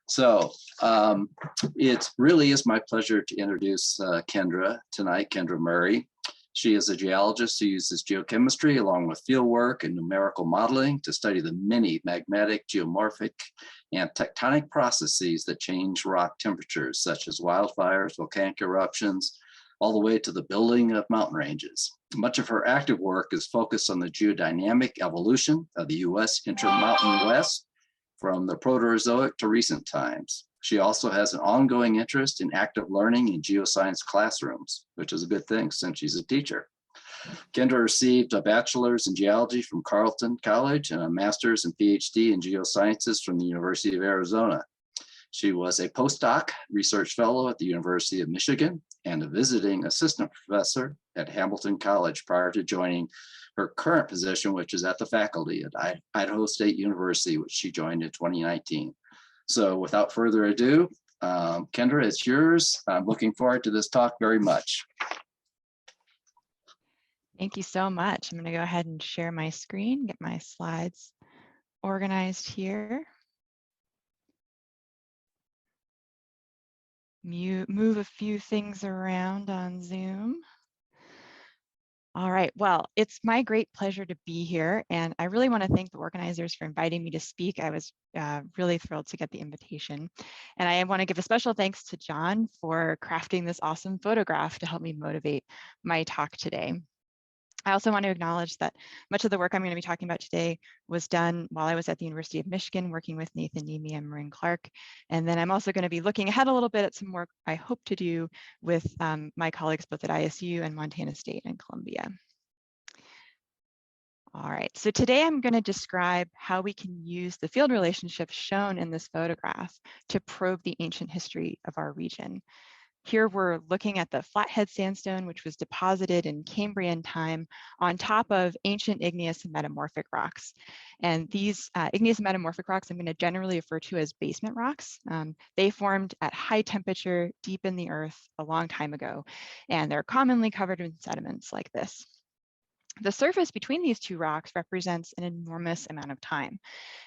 So it really is my pleasure to introduce Kendra tonight, Kendra Murray. She is a geologist who uses geochemistry along with fieldwork and numerical modeling to study the many magmatic, geomorphic, and tectonic processes that change rock temperatures, such as wildfires, volcanic eruptions, all the way to the building of mountain ranges. Much of her active work is focused on the geodynamic evolution of the U.S. Intermountain West from the Proterozoic to recent times. She also has an ongoing interest in active learning in geoscience classrooms, which is a good thing since she's a teacher. Kendra received a bachelor's in geology from Carleton College and a master's and PhD in geosciences from the University of Arizona. She was a postdoc research fellow at the University of Michigan and a visiting assistant professor at Hamilton College prior to joining her current position, which is at the faculty at Idaho State University, which she joined in 2019. So without further ado, Kendra, it's yours. I'm looking forward to this talk very much. Thank you so much. I'm going to go ahead and share my screen, get my slides organized here. Move a few things around on Zoom. All right, well, it's my great pleasure to be here, and I really want to thank the organizers for inviting me to speak. I was really thrilled to get the invitation. And I want to give a special thanks to John for crafting this awesome photograph to help me motivate my talk today. I also want to acknowledge that much of the work I'm going to be talking about today was done while I was at the University of Michigan working with Nathan Nemi and Moran Clark. And then I'm also going to be looking ahead a little bit at some work I hope to do with my colleagues both at ISU and Montana State and Columbia. All right, so today I'm going to describe how we can use the field relationships shown in this photograph to probe the ancient history of our region. Here we're looking at the Flathead Sandstone, which was deposited in Cambrian time on top of ancient igneous and metamorphic rocks. And these igneous and metamorphic rocks I'm going to generally refer to as basement rocks. They formed at high temperature deep in the earth a long time ago, and they're commonly covered in sediments like this. The surface between these two rocks represents an enormous amount of time,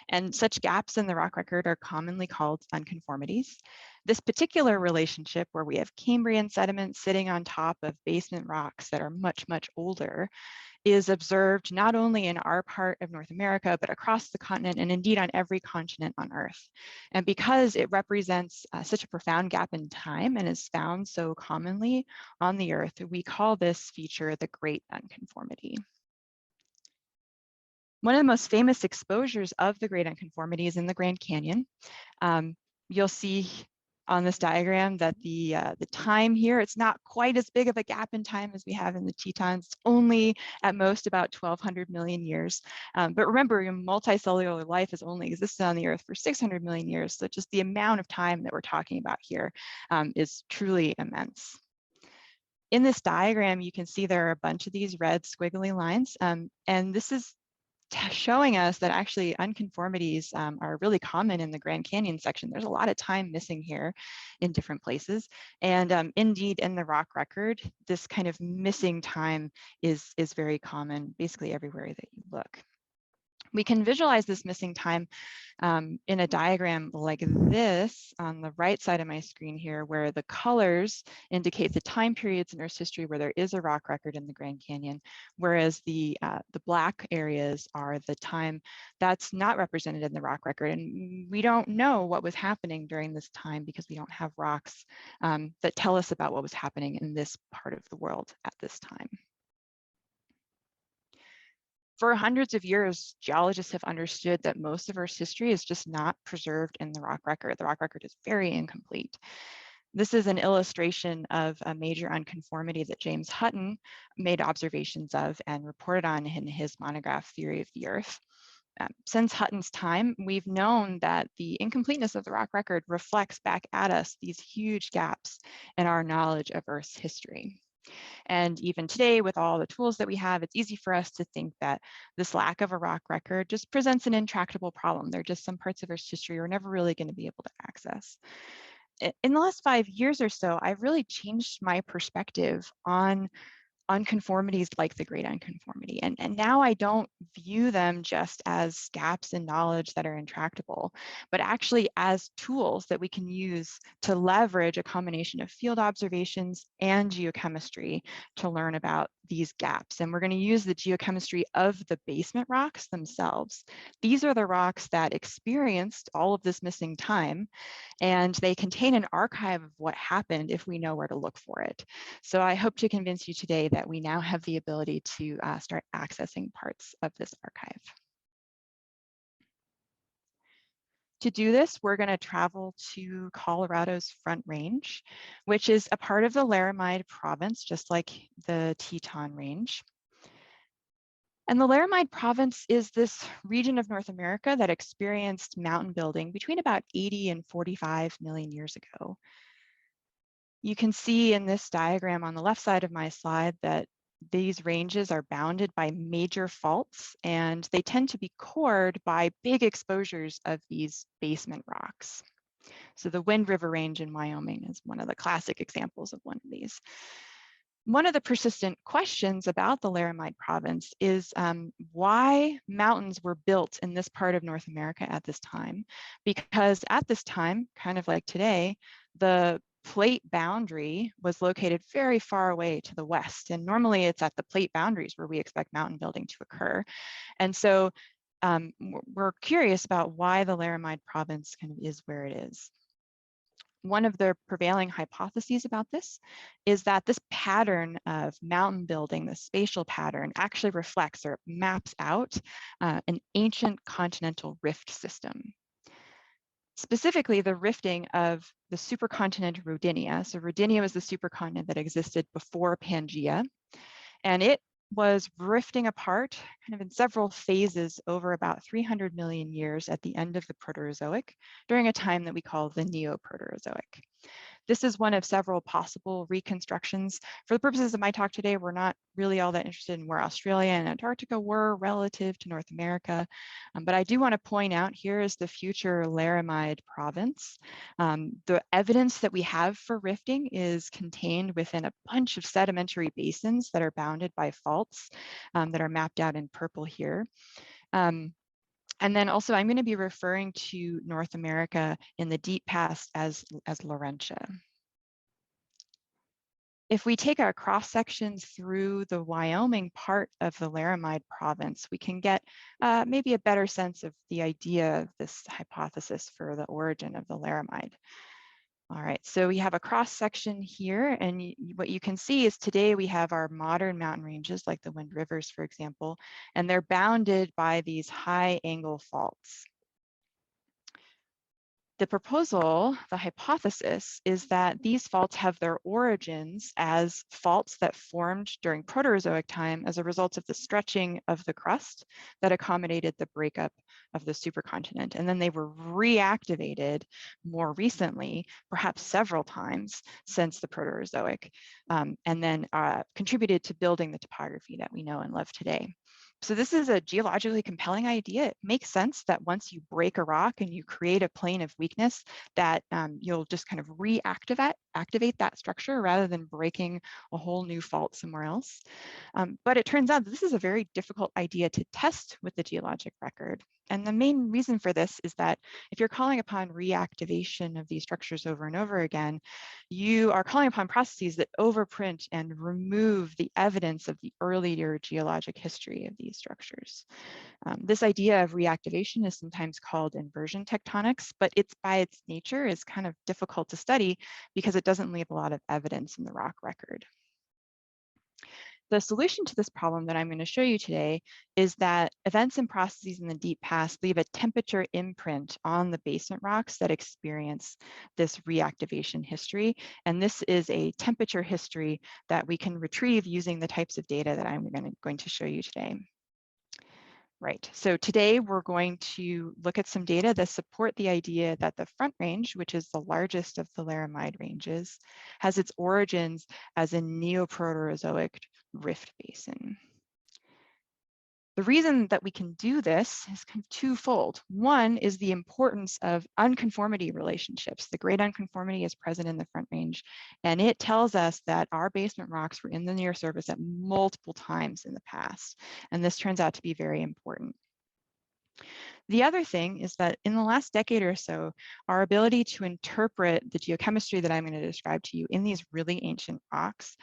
and such gaps in the rock record are commonly called unconformities. This particular relationship, where we have Cambrian sediments sitting on top of basement rocks that are much, much older, is observed not only in our part of North America, but across the continent and indeed on every continent on Earth. And because it represents such a profound gap in time and is found so commonly on the Earth, we call this feature the Great Unconformity. One of the most famous exposures of the Great Unconformity is in the Grand Canyon. You'll see on this diagram that the time here, it's not quite as big of a gap in time as we have in the Tetons. It's only at most about 1,200 million years. But remember, multicellular life has only existed on the Earth for 600 million years. So just the amount of time that we're talking about here is truly immense. In this diagram, you can see there are a bunch of these red squiggly lines. And this is showing us that actually unconformities are really common in the Grand Canyon section. There's a lot of time missing here in different places. And indeed, in the rock record, this kind of missing time is very common basically everywhere that you look. We can visualize this missing time in a diagram like this on the right side of my screen here, where the colors indicate the time periods in Earth's history where there is a rock record in the Grand Canyon, whereas the black areas are the time that's not represented in the rock record. And we don't know what was happening during this time because we don't have rocks that tell us about what was happening in this part of the world at this time. For hundreds of years, geologists have understood that most of Earth's history is just not preserved in the rock record. The rock record is very incomplete. This is an illustration of a major unconformity that James Hutton made observations of and reported on in his monograph, Theory of the Earth. Since Hutton's time, we've known that the incompleteness of the rock record reflects back at us these huge gaps in our knowledge of Earth's history. And even today, with all the tools that we have, it's easy for us to think that this lack of a rock record just presents an intractable problem. There are just some parts of Earth's history we're never really going to be able to access. In the last 5 years or so, I've really changed my perspective on unconformities like the Great Unconformity. And now I don't view them just as gaps in knowledge that are intractable, but actually as tools that we can use to leverage a combination of field observations and geochemistry to learn about these gaps. And we're going to use the geochemistry of the basement rocks themselves. These are the rocks that experienced all of this missing time, and they contain an archive of what happened if we know where to look for it. So I hope to convince you today that we now have the ability to start accessing parts of this archive. To do this, we're going to travel to Colorado's Front Range, which is a part of the Laramide province, just like the Teton Range. And the Laramide province is this region of North America that experienced mountain building between about 80 and 45 million years ago. You can see in this diagram on the left side of my slide that these ranges are bounded by major faults, and they tend to be cored by big exposures of these basement rocks. So the Wind River Range in Wyoming is one of the classic examples of one of these. One of the persistent questions about the Laramide province is why mountains were built in this part of North America at this time. Because at this time, kind of like today, the plate boundary was located very far away to the west. And normally it's at the plate boundaries where we expect mountain building to occur. And so we're curious about why the Laramide province kind of is where it is. One of the prevailing hypotheses about this is that this pattern of mountain building, the spatial pattern, actually reflects or maps out an ancient continental rift system. Specifically, the rifting of the supercontinent Rodinia. So Rodinia was the supercontinent that existed before Pangaea, and it was rifting apart kind of in several phases over about 300 million years at the end of the Proterozoic, during a time that we call the Neoproterozoic. This is one of several possible reconstructions. For the purposes of my talk today, we're not really all that interested in where Australia and Antarctica were relative to North America. But I do want to point out here is the future Laramide province. The evidence that we have for rifting is contained within a bunch of sedimentary basins that are bounded by faults that are mapped out in purple here. And then also I'm going to be referring to North America in the deep past as Laurentia. If we take a cross section through the Wyoming part of the Laramide province, we can get maybe a better sense of the idea of this hypothesis for the origin of the Laramide. All right, so we have a cross section here, and what you can see is today we have our modern mountain ranges like the Wind Rivers, for example, and they're bounded by these high angle faults. The proposal, the hypothesis, is that these faults have their origins as faults that formed during Proterozoic time as a result of the stretching of the crust that accommodated the breakup of the supercontinent. And then they were reactivated more recently, perhaps several times since the Proterozoic, and then contributed to building the topography that we know and love today. So this is a geologically compelling idea. It makes sense that once you break a rock and you create a plane of weakness, that you'll just kind of activate that structure rather than breaking a whole new fault somewhere else. But it turns out that this is a very difficult idea to test with the geologic record. And the main reason for this is that if you're calling upon reactivation of these structures over and over again, you are calling upon processes that overprint and remove the evidence of the earlier geologic history of these structures. This idea of reactivation is sometimes called inversion tectonics, but it's by its nature is kind of difficult to study because it doesn't leave a lot of evidence in the rock record. The solution to this problem that I'm going to show you today is that events and processes in the deep past leave a temperature imprint on the basement rocks that experience this reactivation history. And this is a temperature history that we can retrieve using the types of data that I'm going to show you today. Right, so today we're going to look at some data that support the idea that the Front Range, which is the largest of the Laramide ranges, has its origins as a Neoproterozoic rift basin. The reason that we can do this is kind of twofold. One is the importance of unconformity relationships. The Great Unconformity is present in the Front Range, and it tells us that our basement rocks were in the near surface at multiple times in the past. And this turns out to be very important. The other thing is that in the last decade or so, our ability to interpret the geochemistry that I'm going to describe to you in these really ancient rocks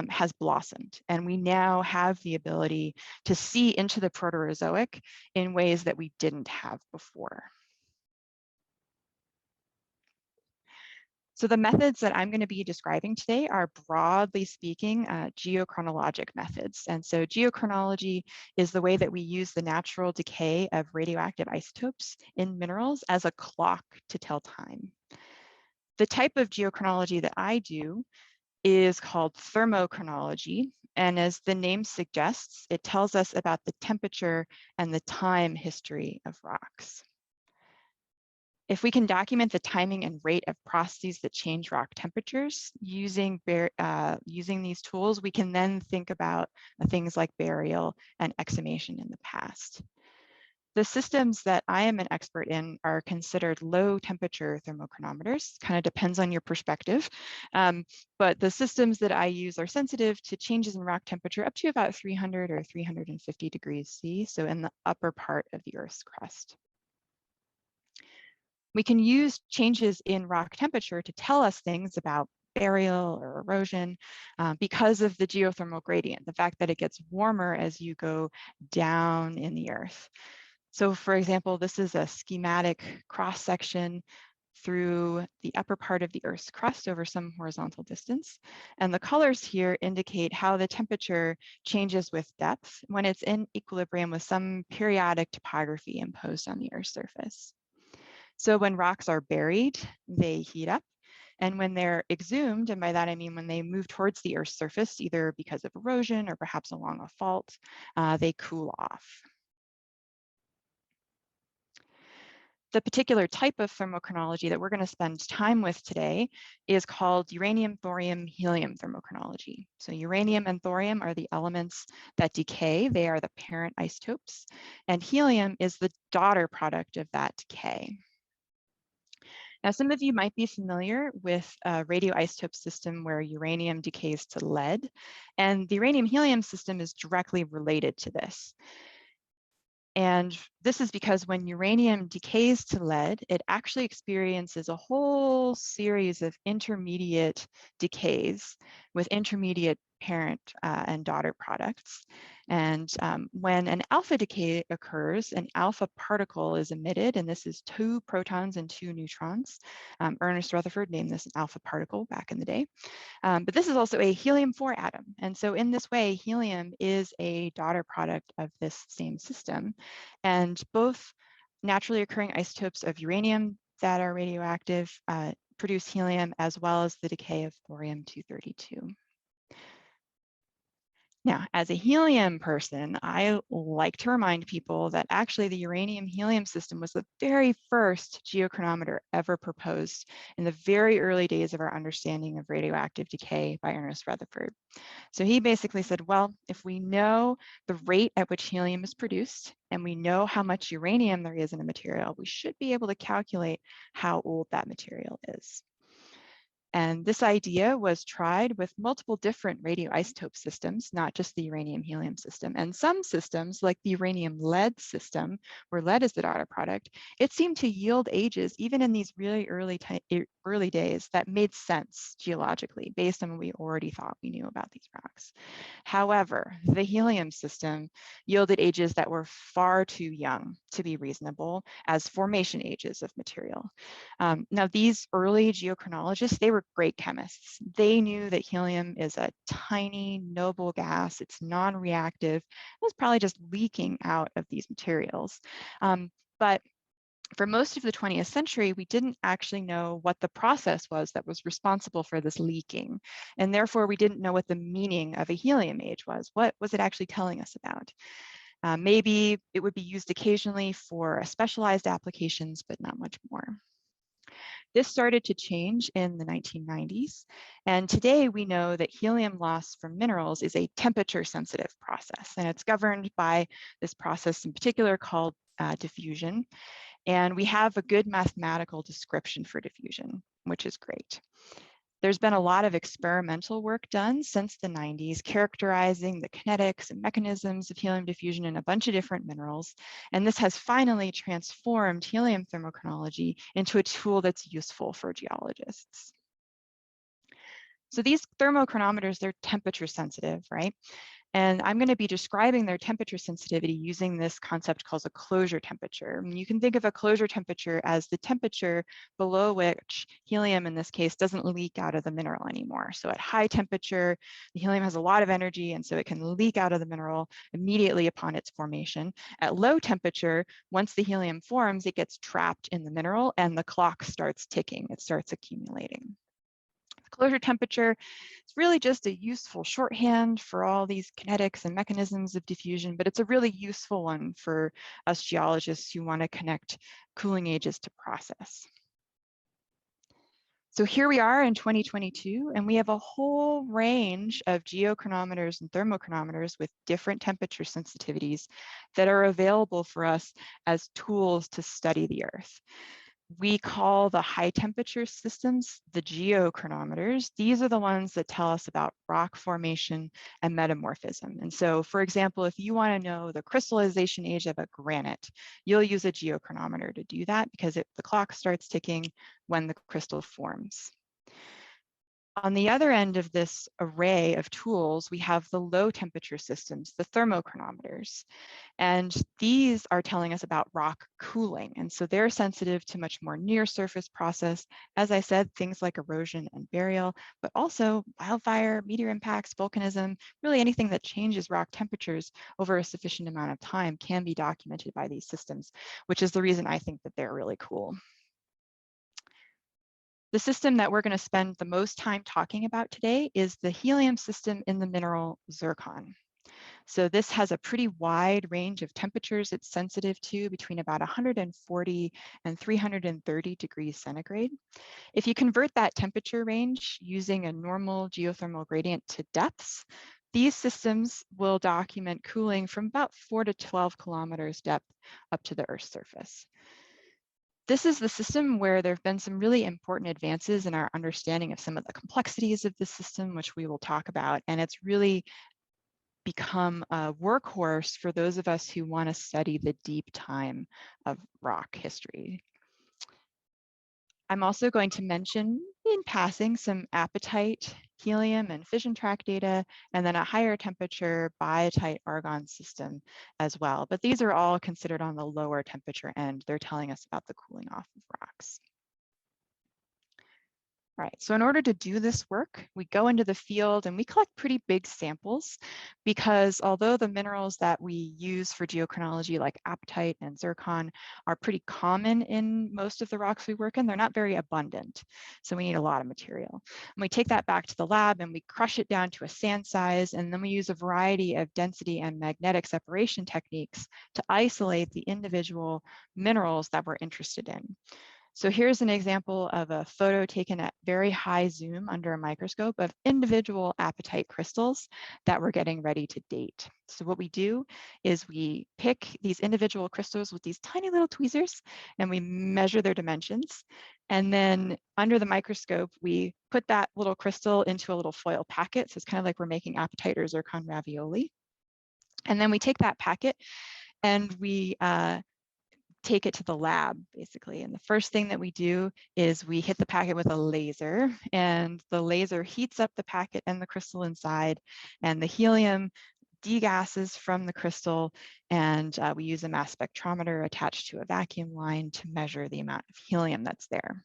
has blossomed. And we now have the ability to see into the Proterozoic in ways that we didn't have before. So the methods that I'm going to be describing today are, broadly speaking, geochronologic methods. And so geochronology is the way that we use the natural decay of radioactive isotopes in minerals as a clock to tell time. The type of geochronology that I do is called thermochronology. And as the name suggests, it tells us about the temperature and the time history of rocks. If we can document the timing and rate of processes that change rock temperatures using these tools, we can then think about things like burial and exhumation in the past. The systems that I am an expert in are considered low temperature thermochronometers. Kind of depends on your perspective. But the systems that I use are sensitive to changes in rock temperature up to about 300 or 350 degrees C, so in the upper part of the Earth's crust. We can use changes in rock temperature to tell us things about burial or erosion because of the geothermal gradient, the fact that it gets warmer as you go down in the Earth. So for example, this is a schematic cross-section through the upper part of the Earth's crust over some horizontal distance. And the colors here indicate how the temperature changes with depth when it's in equilibrium with some periodic topography imposed on the Earth's surface. So when rocks are buried, they heat up. And when they're exhumed, and by that I mean when they move towards the Earth's surface, either because of erosion or perhaps along a fault, they cool off. The particular type of thermochronology that we're going to spend time with today is called uranium, thorium, helium thermochronology. So uranium and thorium are the elements that decay. They are the parent isotopes. And helium is the daughter product of that decay. Now, some of you might be familiar with a radioisotope system where uranium decays to lead, and the uranium-helium system is directly related to this. And this is because when uranium decays to lead, it actually experiences a whole series of intermediate decays with intermediate parent and daughter products. And when an alpha decay occurs, an alpha particle is emitted, and this is 2 protons and 2 neutrons. Ernest Rutherford named this an alpha particle back in the day. But this is also a helium-4 atom. And so in this way, helium is a daughter product of this same system. And both naturally occurring isotopes of uranium that are radioactive produce helium, as well as the decay of thorium-232. Now, as a helium person, I like to remind people that actually the uranium-helium system was the very first geochronometer ever proposed in the very early days of our understanding of radioactive decay by Ernest Rutherford. So he basically said, well, if we know the rate at which helium is produced and we know how much uranium there is in a material, we should be able to calculate how old that material is. And this idea was tried with multiple different radioisotope systems, not just the uranium-helium system. And some systems, like the uranium-lead system, where lead is the daughter product, it seemed to yield ages, even in these really early days, that made sense geologically, based on what we already thought we knew about these rocks. However, the helium system yielded ages that were far too young to be reasonable as formation ages of material. Now, these early geochronologists, they were great chemists. They knew that helium is a tiny, noble gas. It's non-reactive. It was probably just leaking out of these materials. But for most of the 20th century, we didn't actually know what the process was that was responsible for this leaking. And therefore, we didn't know what the meaning of a helium age was. What was it actually telling us about? Maybe it would be used occasionally for specialized applications, but not much more. This started to change in the 1990s. And today we know that helium loss from minerals is a temperature sensitive process. And it's governed by this process in particular called diffusion. And we have a good mathematical description for diffusion, which is great. There's been a lot of experimental work done since the 90s, characterizing the kinetics and mechanisms of helium diffusion in a bunch of different minerals. And this has finally transformed helium thermochronology into a tool that's useful for geologists. So these thermochronometers, they're temperature sensitive, right? And I'm going to be describing their temperature sensitivity using this concept called a closure temperature. And you can think of a closure temperature as the temperature below which helium, in this case, doesn't leak out of the mineral anymore. So at high temperature, the helium has a lot of energy, and so it can leak out of the mineral immediately upon its formation. At low temperature, once the helium forms, it gets trapped in the mineral and the clock starts ticking. It starts accumulating. Closure temperature is really just a useful shorthand for all these kinetics and mechanisms of diffusion, but it's a really useful one for us geologists who want to connect cooling ages to process. So here we are in 2022, and we have a whole range of geochronometers and thermochronometers with different temperature sensitivities that are available for us as tools to study the Earth. We call the high temperature systems the geochronometers. These are the ones that tell us about rock formation and metamorphism. And so, for example, if you want to know the crystallization age of a granite, you'll use a geochronometer to do that because the clock starts ticking when the crystal forms. On the other end of this array of tools, we have the low temperature systems, the thermochronometers. And these are telling us about rock cooling. And so they're sensitive to much more near surface process. As I said, things like erosion and burial, but also wildfire, meteor impacts, volcanism, really anything that changes rock temperatures over a sufficient amount of time can be documented by these systems, which is the reason I think that they're really cool. The system that we're going to spend the most time talking about today is the helium system in the mineral zircon. So this has a pretty wide range of temperatures it's sensitive to, between about 140 and 330 degrees centigrade. If you convert that temperature range using a normal geothermal gradient to depths, these systems will document cooling from about 4 to 12 kilometers depth up to the Earth's surface. This is the system where there have been some really important advances in our understanding of some of the complexities of the system, which we will talk about. And it's really become a workhorse for those of us who want to study the deep time of rock history. I'm also going to mention in passing some apatite, helium, and fission track data, and then a higher temperature biotite argon system as well. But these are all considered on the lower temperature end. They're telling us about the cooling off of rocks. All right, so in order to do this work, we go into the field and we collect pretty big samples because although the minerals that we use for geochronology like apatite and zircon are pretty common in most of the rocks we work in, they're not very abundant. So we need a lot of material. And we take that back to the lab and we crush it down to a sand size, and then we use a variety of density and magnetic separation techniques to isolate the individual minerals that we're interested in. So here's an example of a photo taken at very high zoom under a microscope of individual apatite crystals that we're getting ready to date. So what we do is we pick these individual crystals with these tiny little tweezers and we measure their dimensions. And then under the microscope, we put that little crystal into a little foil packet. So it's kind of like we're making apatite or zircon ravioli. And then we take that packet and we take it to the lab, basically. And the first thing that we do is we hit the packet with a laser, and the laser heats up the packet and the crystal inside, and the helium degasses from the crystal, and we use a mass spectrometer attached to a vacuum line to measure the amount of helium that's there.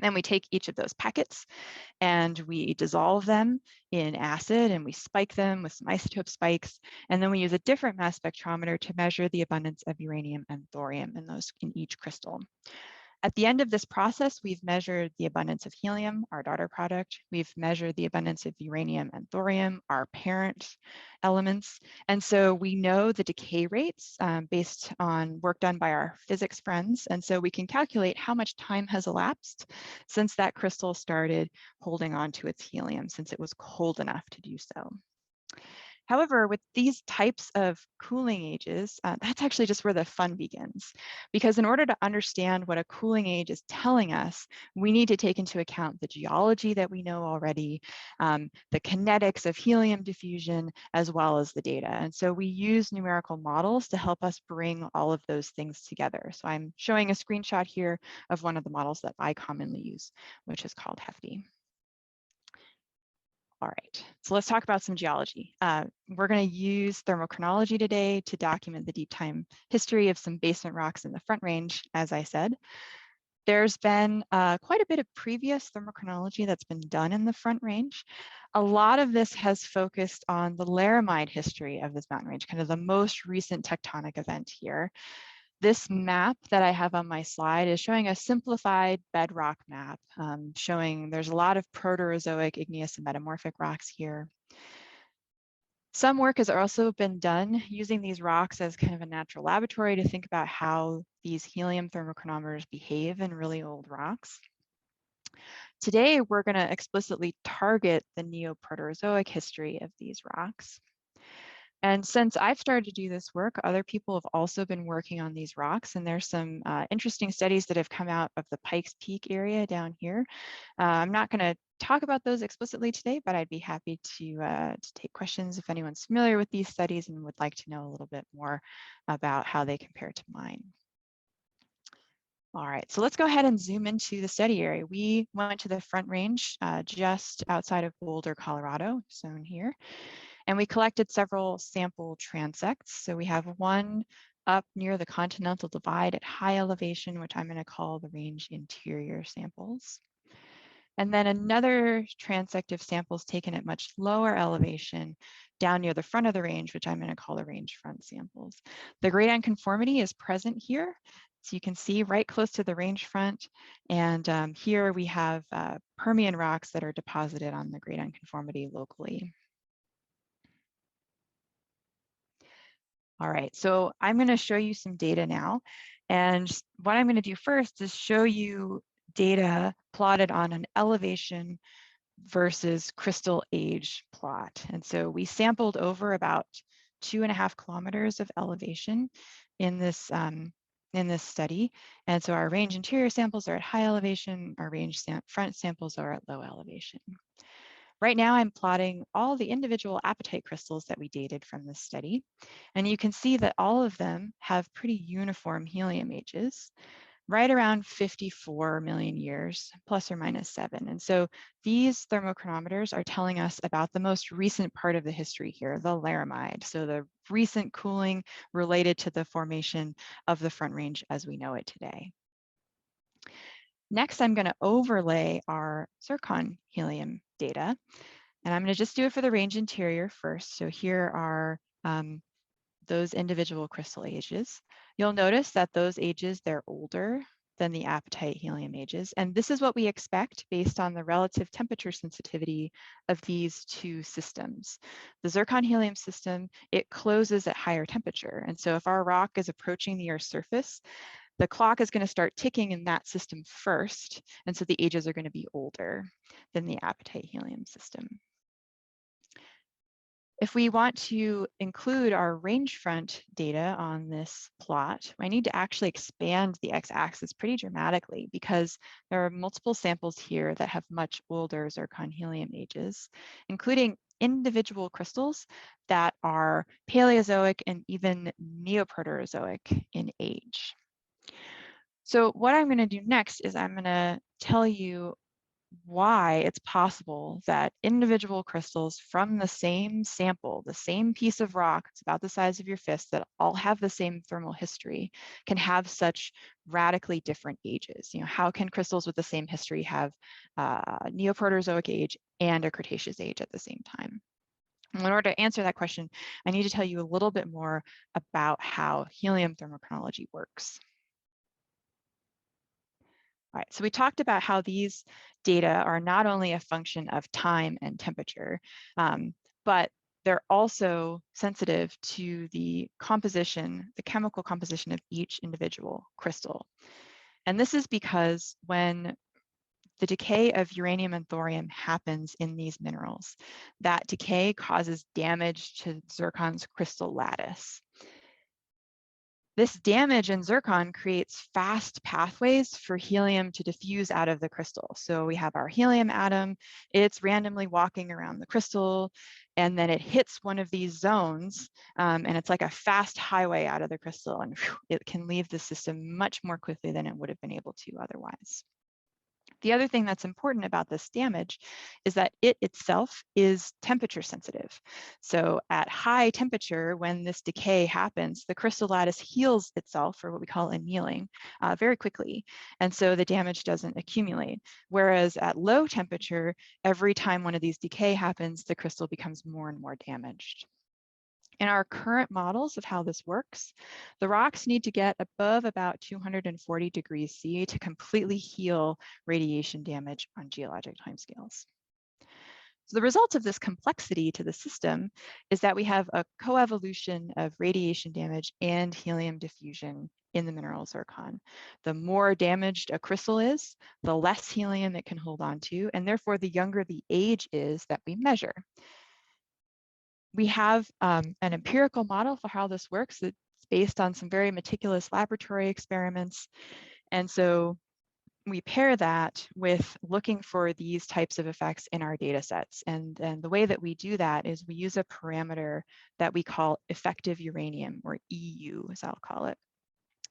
Then we take each of those packets and we dissolve them in acid and we spike them with some isotope spikes. And then we use a different mass spectrometer to measure the abundance of uranium and thorium in each crystal. At the end of this process, we've measured the abundance of helium, our daughter product. We've measured the abundance of uranium and thorium, our parent elements. And so we know the decay rates based on work done by our physics friends. And so we can calculate how much time has elapsed since that crystal started holding on to its helium, since it was cold enough to do so. However, with these types of cooling ages, that's actually just where the fun begins. Because in order to understand what a cooling age is telling us, we need to take into account the geology that we know already, the kinetics of helium diffusion, as well as the data. And so we use numerical models to help us bring all of those things together. So I'm showing a screenshot here of one of the models that I commonly use, which is called Hefty. All right, so let's talk about some geology. We're going to use thermochronology today to document the deep time history of some basement rocks in the Front Range, as I said. There's been quite a bit of previous thermochronology that's been done in the Front Range. A lot of this has focused on the laramide history of this mountain range, kind of the most recent tectonic event here. This map that I have on my slide is showing a simplified bedrock map, showing there's a lot of Proterozoic, igneous, and metamorphic rocks here. Some work has also been done using these rocks as kind of a natural laboratory to think about how these helium thermochronometers behave in really old rocks. Today, we're going to explicitly target the Neoproterozoic history of these rocks. And since I've started to do this work, other people have also been working on these rocks, and there's some interesting studies that have come out of the Pikes Peak area down here. I'm not going to talk about those explicitly today, but I'd be happy to take questions if anyone's familiar with these studies and would like to know a little bit more about how they compare to mine. All right, so let's go ahead and zoom into the study area. We went to the Front Range just outside of Boulder, Colorado, shown here. And we collected several sample transects. So we have one up near the Continental Divide at high elevation, which I'm going to call the range interior samples. And then another transect of samples taken at much lower elevation down near the front of the range, which I'm going to call the range front samples. The Great Unconformity is present here. So you can see right close to the range front. And here we have Permian rocks that are deposited on the Great Unconformity locally. All right, so I'm going to show you some data now. And what I'm going to do first is show you data plotted on an elevation versus crystal age plot. And so we sampled over about 2.5 kilometers of elevation in this study. And so our range interior samples are at high elevation, our range front samples are at low elevation. Right now, I'm plotting all the individual apatite crystals that we dated from this study. And you can see that all of them have pretty uniform helium ages, right around 54 million years, plus or minus 7. And so these thermochronometers are telling us about the most recent part of the history here, the laramide. So the recent cooling related to the formation of the Front Range as we know it today. Next, I'm going to overlay our zircon helium data. And I'm going to just do it for the range interior first. So here are those individual crystal ages. You'll notice that those ages, they're older than the apatite helium ages. And this is what we expect based on the relative temperature sensitivity of these two systems. The zircon helium system, it closes at higher temperature. And so if our rock is approaching the Earth's surface, the clock is going to start ticking in that system first. And so the ages are going to be older than the apatite helium system. If we want to include our range front data on this plot, I need to actually expand the x-axis pretty dramatically because there are multiple samples here that have much older zircon helium ages, including individual crystals that are Paleozoic and even Neoproterozoic in age. So what I'm going to do next is I'm going to tell you why it's possible that individual crystals from the same sample, the same piece of rock, it's about the size of your fist, that all have the same thermal history, can have such radically different ages. You know, how can crystals with the same history have Neoproterozoic age and a Cretaceous age at the same time? In order to answer that question, I need to tell you a little bit more about how helium thermochronology works. All right, so we talked about how these data are not only a function of time and temperature, but they're also sensitive to the composition, the chemical composition of each individual crystal. And this is because when the decay of uranium and thorium happens in these minerals, that decay causes damage to zircon's crystal lattice. This damage in zircon creates fast pathways for helium to diffuse out of the crystal. So we have our helium atom, it's randomly walking around the crystal, and then it hits one of these zones, and it's like a fast highway out of the crystal, and whew, it can leave the system much more quickly than it would have been able to otherwise. The other thing that's important about this damage is that it itself is temperature sensitive. So at high temperature, when this decay happens, the crystal lattice heals itself, or what we call annealing, very quickly. And so the damage doesn't accumulate. Whereas at low temperature, every time one of these decay happens, the crystal becomes more and more damaged. In our current models of how this works, the rocks need to get above about 240 degrees C to completely heal radiation damage on geologic timescales. So the result of this complexity to the system is that we have a coevolution of radiation damage and helium diffusion in the mineral zircon. The more damaged a crystal is, the less helium it can hold on to, and therefore the younger the age is that we measure. We have an empirical model for how this works. It's based on some very meticulous laboratory experiments. And so we pair that with looking for these types of effects in our data sets. And the way that we do that is we use a parameter that we call effective uranium, or EU, as I'll call it.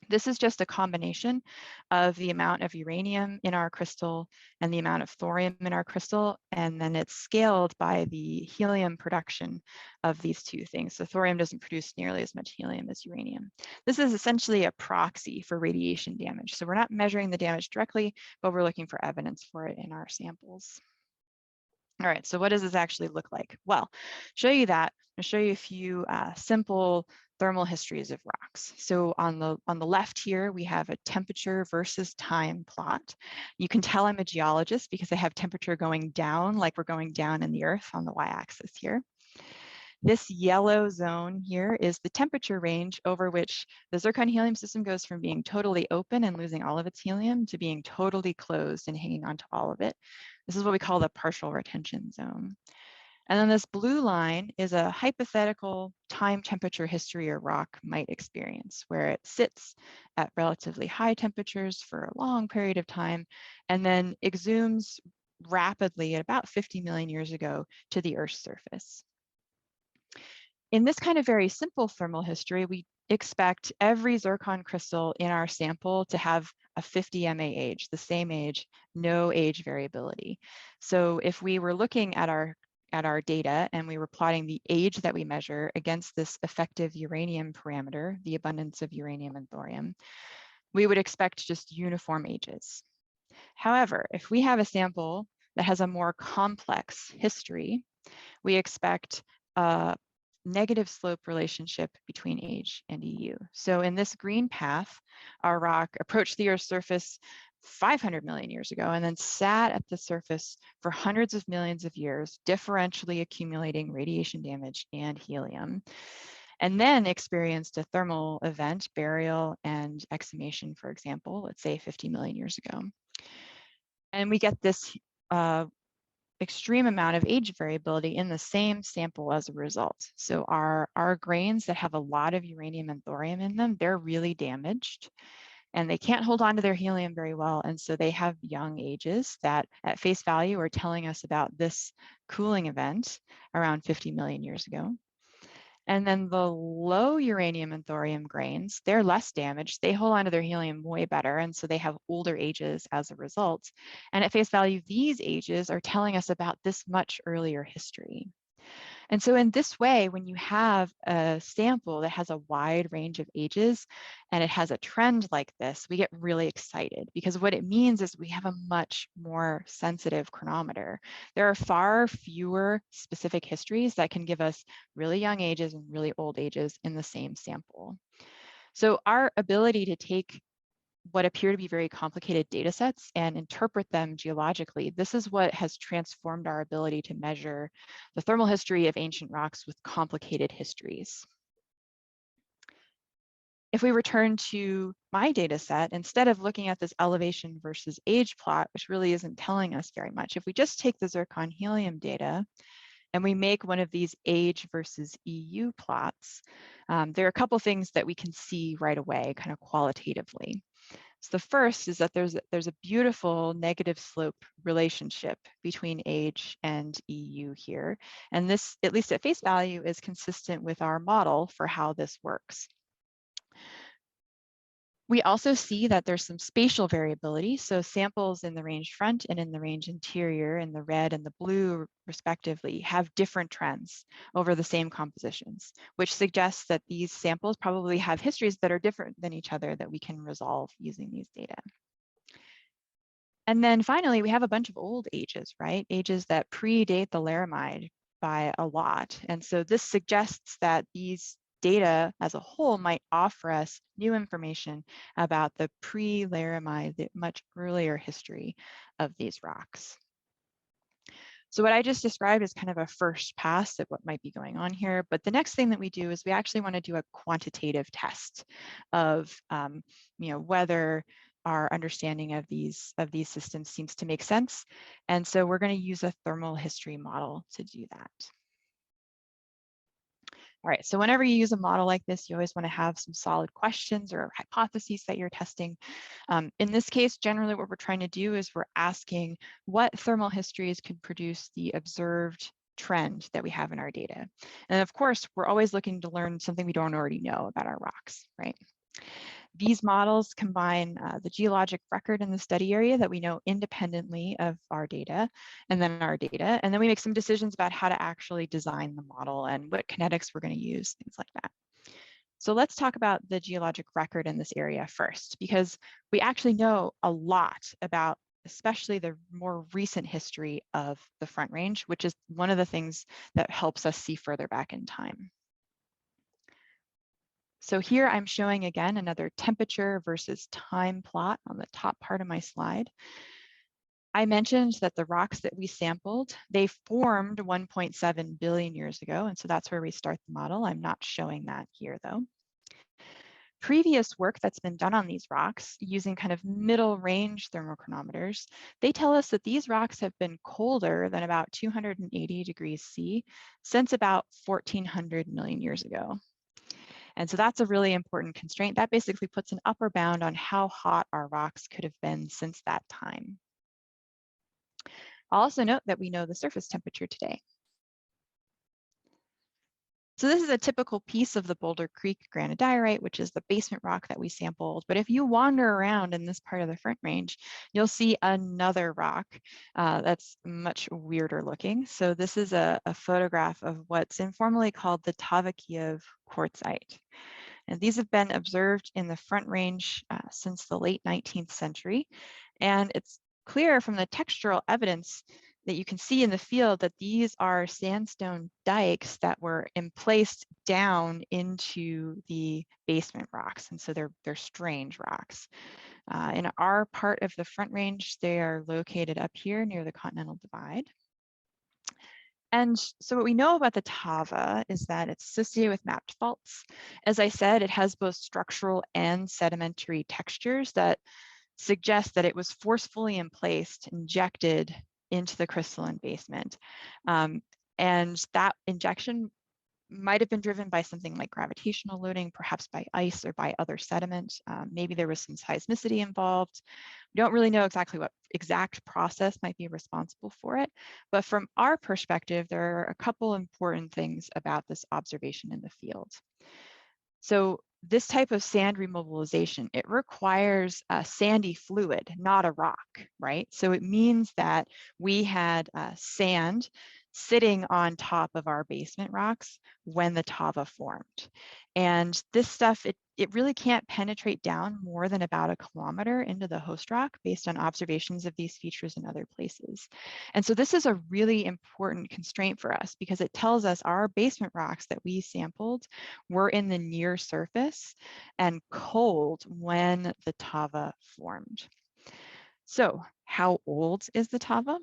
This is just a combination of the amount of uranium in our crystal and the amount of thorium in our crystal, and then it's scaled by the helium production of these two things. So thorium doesn't produce nearly as much helium as uranium. This is essentially a proxy for radiation damage. So we're not measuring the damage directly, but we're looking for evidence for it in our samples. All right, so what does this actually look like? Well, show you that. I'll show you a few simple thermal histories of rocks. So on the left here, we have a temperature versus time plot. You can tell I'm a geologist because I have temperature going down like we're going down in the earth on the y-axis here. This yellow zone here is the temperature range over which the zircon helium system goes from being totally open and losing all of its helium to being totally closed and hanging on to all of it. This is what we call the partial retention zone. And then this blue line is a hypothetical time temperature history a rock might experience, where it sits at relatively high temperatures for a long period of time and then exhumes rapidly at about 50 million years ago to the Earth's surface. In this kind of very simple thermal history, we expect every zircon crystal in our sample to have a 50 MA age, the same age, no age variability. So if we were looking at our data and we were plotting the age that we measure against this effective uranium parameter, the abundance of uranium and thorium, we would expect just uniform ages. However, if we have a sample that has a more complex history, we expect a negative slope relationship between age and EU. So in this green path, our rock approached the Earth's surface 500 million years ago and then sat at the surface for hundreds of millions of years, differentially accumulating radiation damage and helium, and then experienced a thermal event, burial and exhumation, for example, let's say 50 million years ago. And we get this extreme amount of age variability in the same sample as a result. So our grains that have a lot of uranium and thorium in them, they're really damaged and they can't hold on to their helium very well. And so they have young ages that at face value are telling us about this cooling event around 50 million years ago. And then the low uranium and thorium grains, they're less damaged. They hold on to their helium way better. And so they have older ages as a result. And at face value, these ages are telling us about this much earlier history. And so in this way, when you have a sample that has a wide range of ages and it has a trend like this, we get really excited because what it means is we have a much more sensitive chronometer. There are far fewer specific histories that can give us really young ages and really old ages in the same sample. So our ability to take what appear to be very complicated data sets and interpret them geologically. This is what has transformed our ability to measure the thermal history of ancient rocks with complicated histories. If we return to my data set, instead of looking at this elevation versus age plot, which really isn't telling us very much, if we just take the zircon helium data and we make one of these age versus EU plots, there are a couple things that we can see right away, kind of qualitatively. So the first is that there's a beautiful negative slope relationship between age and EU here. And this, at least at face value, is consistent with our model for how this works. We also see that there's some spatial variability. So samples in the range front and in the range interior, in the red and the blue respectively, have different trends over the same compositions, which suggests that these samples probably have histories that are different than each other that we can resolve using these data. And then finally, we have a bunch of old ages, right? Ages that predate the laramide by a lot. And so this suggests that these data as a whole might offer us new information about the pre-laramide, the much earlier history of these rocks. So what I just described is kind of a first pass at what might be going on here. But the next thing that we do is we actually want to do a quantitative test of whether our understanding of these systems seems to make sense. And so we're going to use a thermal history model to do that. All right, so whenever you use a model like this, you always want to have some solid questions or hypotheses that you're testing. In this case, generally what we're trying to do is we're asking what thermal histories could produce the observed trend that we have in our data. And of course, we're always looking to learn something we don't already know about our rocks, right? These models combine the geologic record in the study area that we know independently of our data, and then we make some decisions about how to actually design the model and what kinetics we're going to use, things like that. So let's talk about the geologic record in this area first, because we actually know a lot about especially the more recent history of the Front Range, which is one of the things that helps us see further back in time. So here I'm showing again another temperature versus time plot on the top part of my slide. I mentioned that the rocks that we sampled, they formed 1.7 billion years ago, and so that's where we start the model. I'm not showing that here though. Previous work that's been done on these rocks using kind of middle range thermochronometers, they tell us that these rocks have been colder than about 280 degrees C since about 1400 million years ago. And so that's a really important constraint. That basically puts an upper bound on how hot our rocks could have been since that time. I'll also note that we know the surface temperature today. So this is a typical piece of the Boulder Creek granodiorite, which is the basement rock that we sampled. But if you wander around in this part of the Front Range, you'll see another rock that's much weirder looking. So this is a photograph of what's informally called the Tavakiev quartzite. And these have been observed in the Front Range since the late 19th century. And it's clear from the textural evidence that you can see in the field that these are sandstone dikes that were emplaced down into the basement rocks. And so they're strange rocks. In our part of the Front Range, they are located up here near the Continental Divide. And so what we know about the Tava is that it's associated with mapped faults. As I said, it has both structural and sedimentary textures that suggest that it was forcefully injected into the crystalline basement. And that injection might have been driven by something like gravitational loading, perhaps by ice or by other sediment. Maybe there was some seismicity involved. We don't really know exactly what exact process might be responsible for it, but from our perspective, there are a couple important things about this observation in the field. So this type of sand remobilization, it requires a sandy fluid, not a rock, right? So it means that we had sand sitting on top of our basement rocks when the tava formed. And this stuff, it really can't penetrate down more than about 1 kilometer into the host rock based on observations of these features in other places. And so this is a really important constraint for us because it tells us our basement rocks that we sampled were in the near surface and cold when the tava formed. So how old is the tava?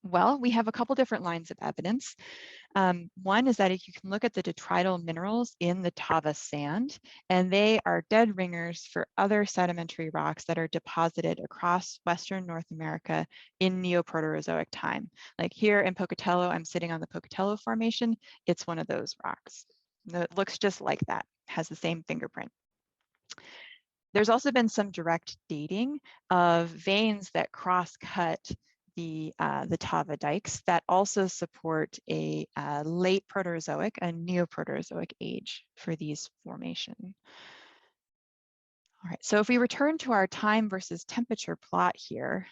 Well, we have a couple different lines of evidence. One is that if you can look at the detrital minerals in the tava sand, and they are dead ringers for other sedimentary rocks that are deposited across Western North America in Neoproterozoic time. Like here in Pocatello, I'm sitting on the Pocatello Formation. It's one of those rocks. It looks just like that, has the same fingerprint. There's also been some direct dating of veins that cross-cut the tava dikes that also support a late Proterozoic, a Neoproterozoic age for these formations. All right, so if we return to our time versus temperature plot here,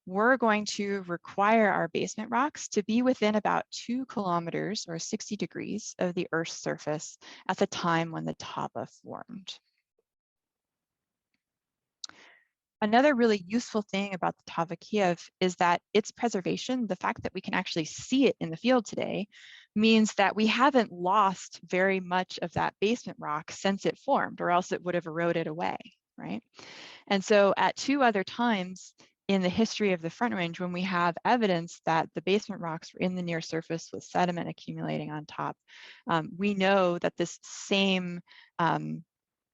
we're going to require our basement rocks to be within about 2 kilometers or 60 degrees of the Earth's surface at the time when the tava formed. Another really useful thing about the Tava Kiev is that its preservation, the fact that we can actually see it in the field today, means that we haven't lost very much of that basement rock since it formed, or else it would have eroded away, right? And so at 2 other times in the history of the Front Range, when we have evidence that the basement rocks were in the near surface with sediment accumulating on top, we know that this same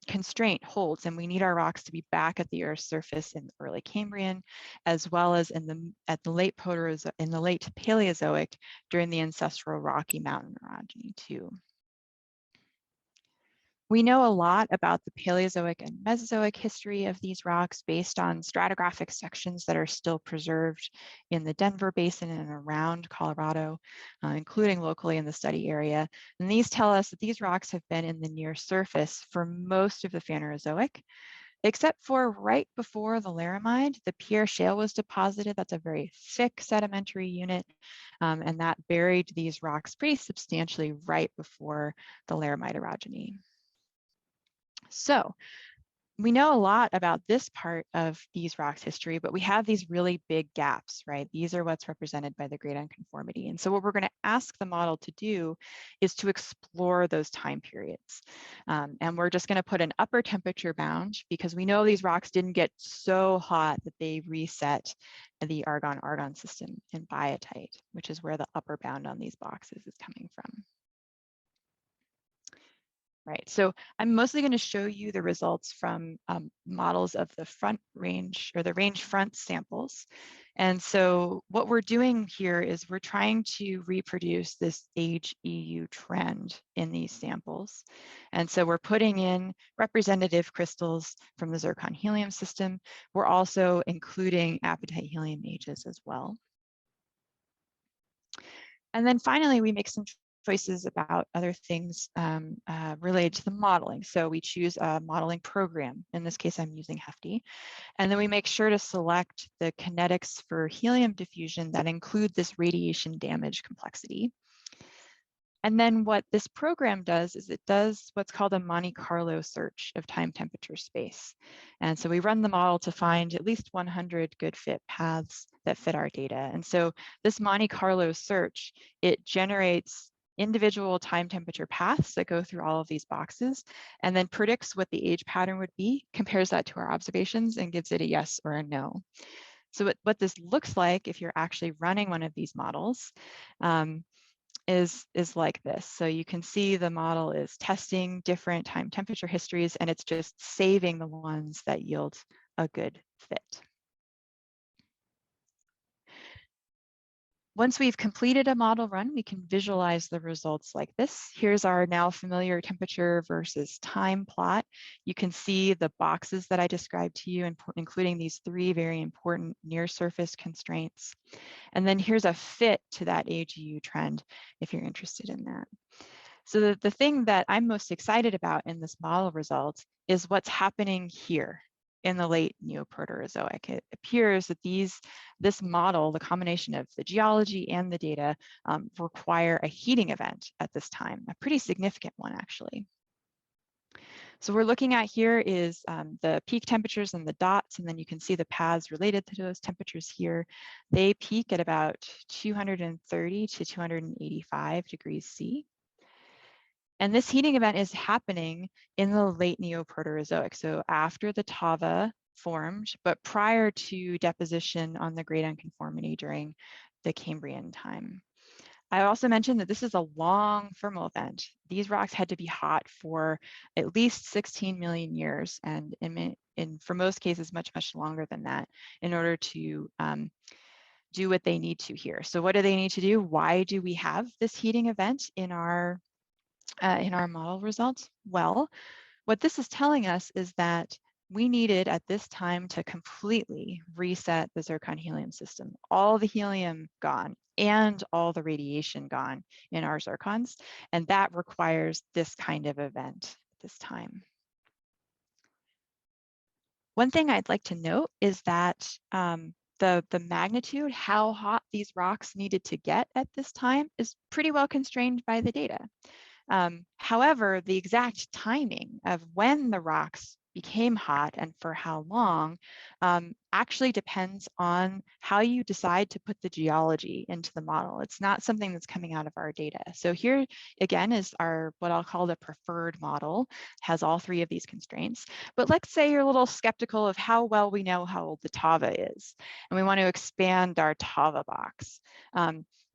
constraint holds, and we need our rocks to be back at the Earth's surface in the early Cambrian, as well as in the late Paleozoic during the ancestral Rocky Mountain orogeny too. We know a lot about the Paleozoic and Mesozoic history of these rocks based on stratigraphic sections that are still preserved in the Denver Basin and around Colorado, including locally in the study area. And these tell us that these rocks have been in the near surface for most of the Phanerozoic, except for right before the Laramide. The Pierre Shale was deposited. That's a very thick sedimentary unit, and that buried these rocks pretty substantially right before the Laramide orogeny. So we know a lot about this part of these rocks' history, but we have these really big gaps, right? These are what's represented by the Great Unconformity. And so what we're going to ask the model to do is to explore those time periods. And we're just going to put an upper temperature bound because we know these rocks didn't get so hot that they reset the argon-argon system in biotite, which is where the upper bound on these boxes is coming from. Right, so I'm mostly going to show you the results from models of the Front Range or the range front samples. And so what we're doing here is we're trying to reproduce this age EU trend in these samples. And so we're putting in representative crystals from the zircon helium system. We're also including apatite helium ages as well. And then finally, we make some choices about other things related to the modeling. So we choose a modeling program. In this case, I'm using Hefty. And then we make sure to select the kinetics for helium diffusion that include this radiation damage complexity. And then what this program does is it does what's called a Monte Carlo search of time, temperature, space. And so we run the model to find at least 100 good fit paths that fit our data. And so this Monte Carlo search, it generates individual time, temperature paths that go through all of these boxes and then predicts what the age pattern would be, compares that to our observations and gives it a yes or a no. So what this looks like if you're actually running one of these models, is like this. So you can see the model is testing different time temperature histories and it's just saving the ones that yield a good fit. Once we've completed a model run, we can visualize the results like this. Here's our now familiar temperature versus time plot. You can see the boxes that I described to you, including these 3 very important near surface constraints. And then here's a fit to that AGU trend if you're interested in that. So the thing that I'm most excited about in this model result is what's happening here in the late Neoproterozoic. It appears that this model, the combination of the geology and the data, require a heating event at this time, a pretty significant one actually. So we're looking at here is the peak temperatures and the dots, and then you can see the paths related to those temperatures here. They peak at about 230 to 285 degrees C. And this heating event is happening in the late Neoproterozoic, so after the Tava formed, but prior to deposition on the Great Unconformity during the Cambrian time. I also mentioned that this is a long thermal event. These rocks had to be hot for at least 16 million years, and for most cases, much, much longer than that, in order to do what they need to here. So what do they need to do? Why do we have this heating event in our model results? Well, what this is telling us is that we needed at this time to completely reset the zircon helium system. All the helium gone and all the radiation gone in our zircons, and that requires this kind of event at this time. One thing I'd like to note is that the magnitude, how hot these rocks needed to get at this time, is pretty well constrained by the data. However, the exact timing of when the rocks became hot and for how long actually depends on how you decide to put the geology into the model. It's not something that's coming out of our data. So here again is our what I'll call the preferred model, has all three of these constraints. But let's say you're a little skeptical of how well we know how old the Tava is, and we want to expand our Tava box.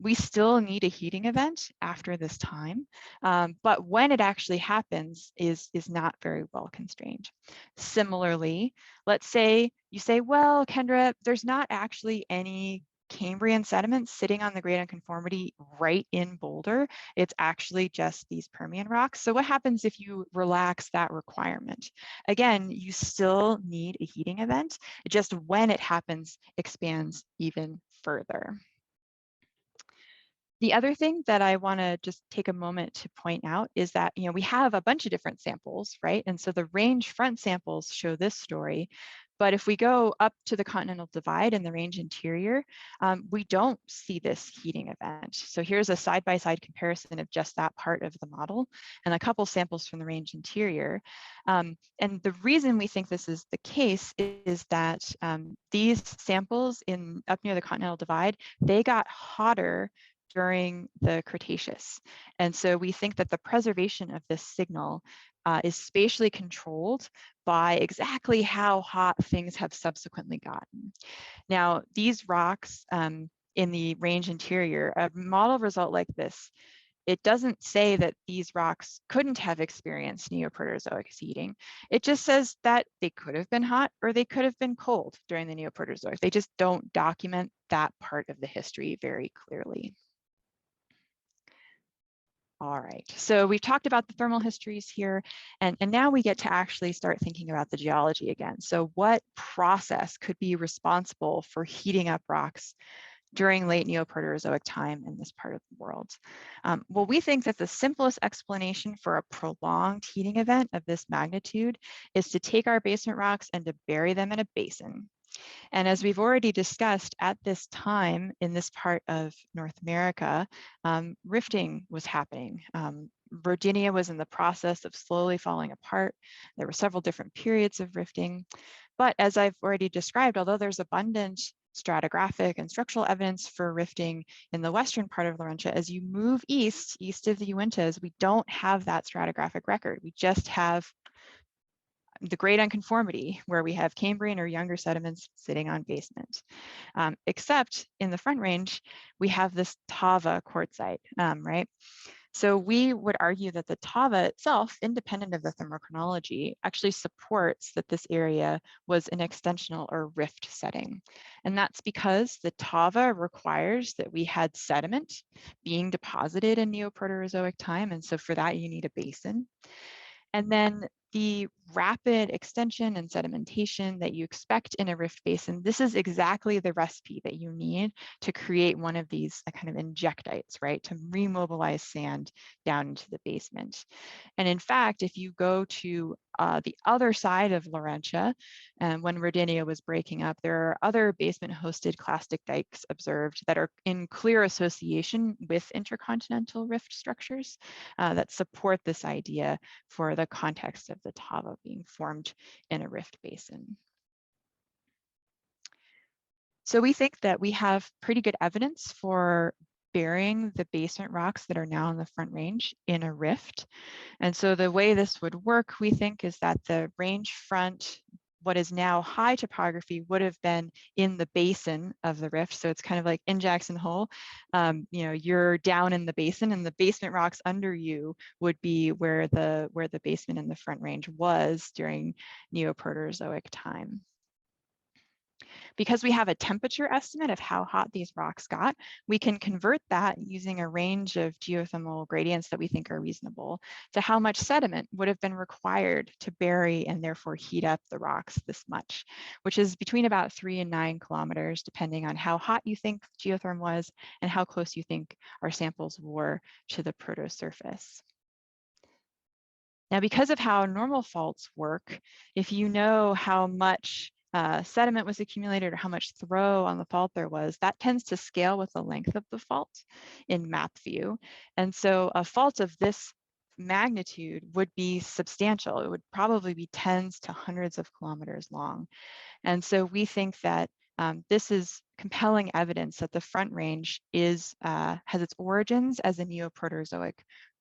We still need a heating event after this time, but when it actually happens is not very well constrained. Similarly, let's say you say, well, Kendra, there's not actually any Cambrian sediments sitting on the Great Unconformity right in Boulder. It's actually just these Permian rocks. So what happens if you relax that requirement? Again, you still need a heating event. Just when it happens, expands even further. The other thing that I want to just take a moment to point out is that, we have a bunch of different samples, right? And so the range front samples show this story. But if we go up to the continental divide and the range interior, we don't see this heating event. So here's a side-by-side comparison of just that part of the model and a couple samples from the range interior. And the reason we think this is the case is that these samples up near the continental divide, they got hotter during the Cretaceous. And so we think that the preservation of this signal is spatially controlled by exactly how hot things have subsequently gotten. Now, these rocks in the range interior, a model result like this, it doesn't say that these rocks couldn't have experienced Neoproterozoic heating. It just says that they could have been hot or they could have been cold during the Neoproterozoic. They just don't document that part of the history very clearly. All right, so we've talked about the thermal histories here, and now we get to actually start thinking about the geology again. So what process could be responsible for heating up rocks during late Neoproterozoic time in this part of the world? Well, we think that the simplest explanation for a prolonged heating event of this magnitude is to take our basement rocks and to bury them in a basin. And as we've already discussed, at this time in this part of North America, rifting was happening. Rodinia was in the process of slowly falling apart. There were several different periods of rifting. But as I've already described, although there's abundant stratigraphic and structural evidence for rifting in the western part of Laurentia, as you move east of the Uintas, we don't have that stratigraphic record. We just have the Great Unconformity, where we have Cambrian or younger sediments sitting on basement. Except in the Front Range, we have this Tava quartzite, right? So we would argue that the Tava itself, independent of the thermochronology, actually supports that this area was an extensional or rift setting. And that's because the Tava requires that we had sediment being deposited in Neoproterozoic time. And so for that, you need a basin. And then the rapid extension and sedimentation that you expect in a rift basin, this is exactly the recipe that you need to create one of these kind of injectites, right? To remobilize sand down into the basement. And in fact, if you go to the other side of Laurentia, when Rodinia was breaking up, there are other basement-hosted clastic dikes observed that are in clear association with intercontinental rift structures that support this idea for the context of the Tava being formed in a rift basin. So we think that we have pretty good evidence for burying the basement rocks that are now in the Front Range in a rift. And so the way this would work, we think, is that the range front, what is now high topography, would have been in the basin of the rift. So it's kind of like in Jackson Hole, you know, you're down in the basin, and the basement rocks under you would be where the basement in the Front Range was during Neoproterozoic time. Because we have a temperature estimate of how hot these rocks got, we can convert that using a range of geothermal gradients that we think are reasonable to how much sediment would have been required to bury and therefore heat up the rocks this much, which is between about 3 and 9 kilometers, depending on how hot you think geotherm was and how close you think our samples were to the protosurface. Now, because of how normal faults work, if you know how much sediment was accumulated or how much throw on the fault there was, that tends to scale with the length of the fault in map view. And so a fault of this magnitude would be substantial. It would probably be tens to hundreds of kilometers long. And so we think that this is compelling evidence that the Front Range has its origins as a Neoproterozoic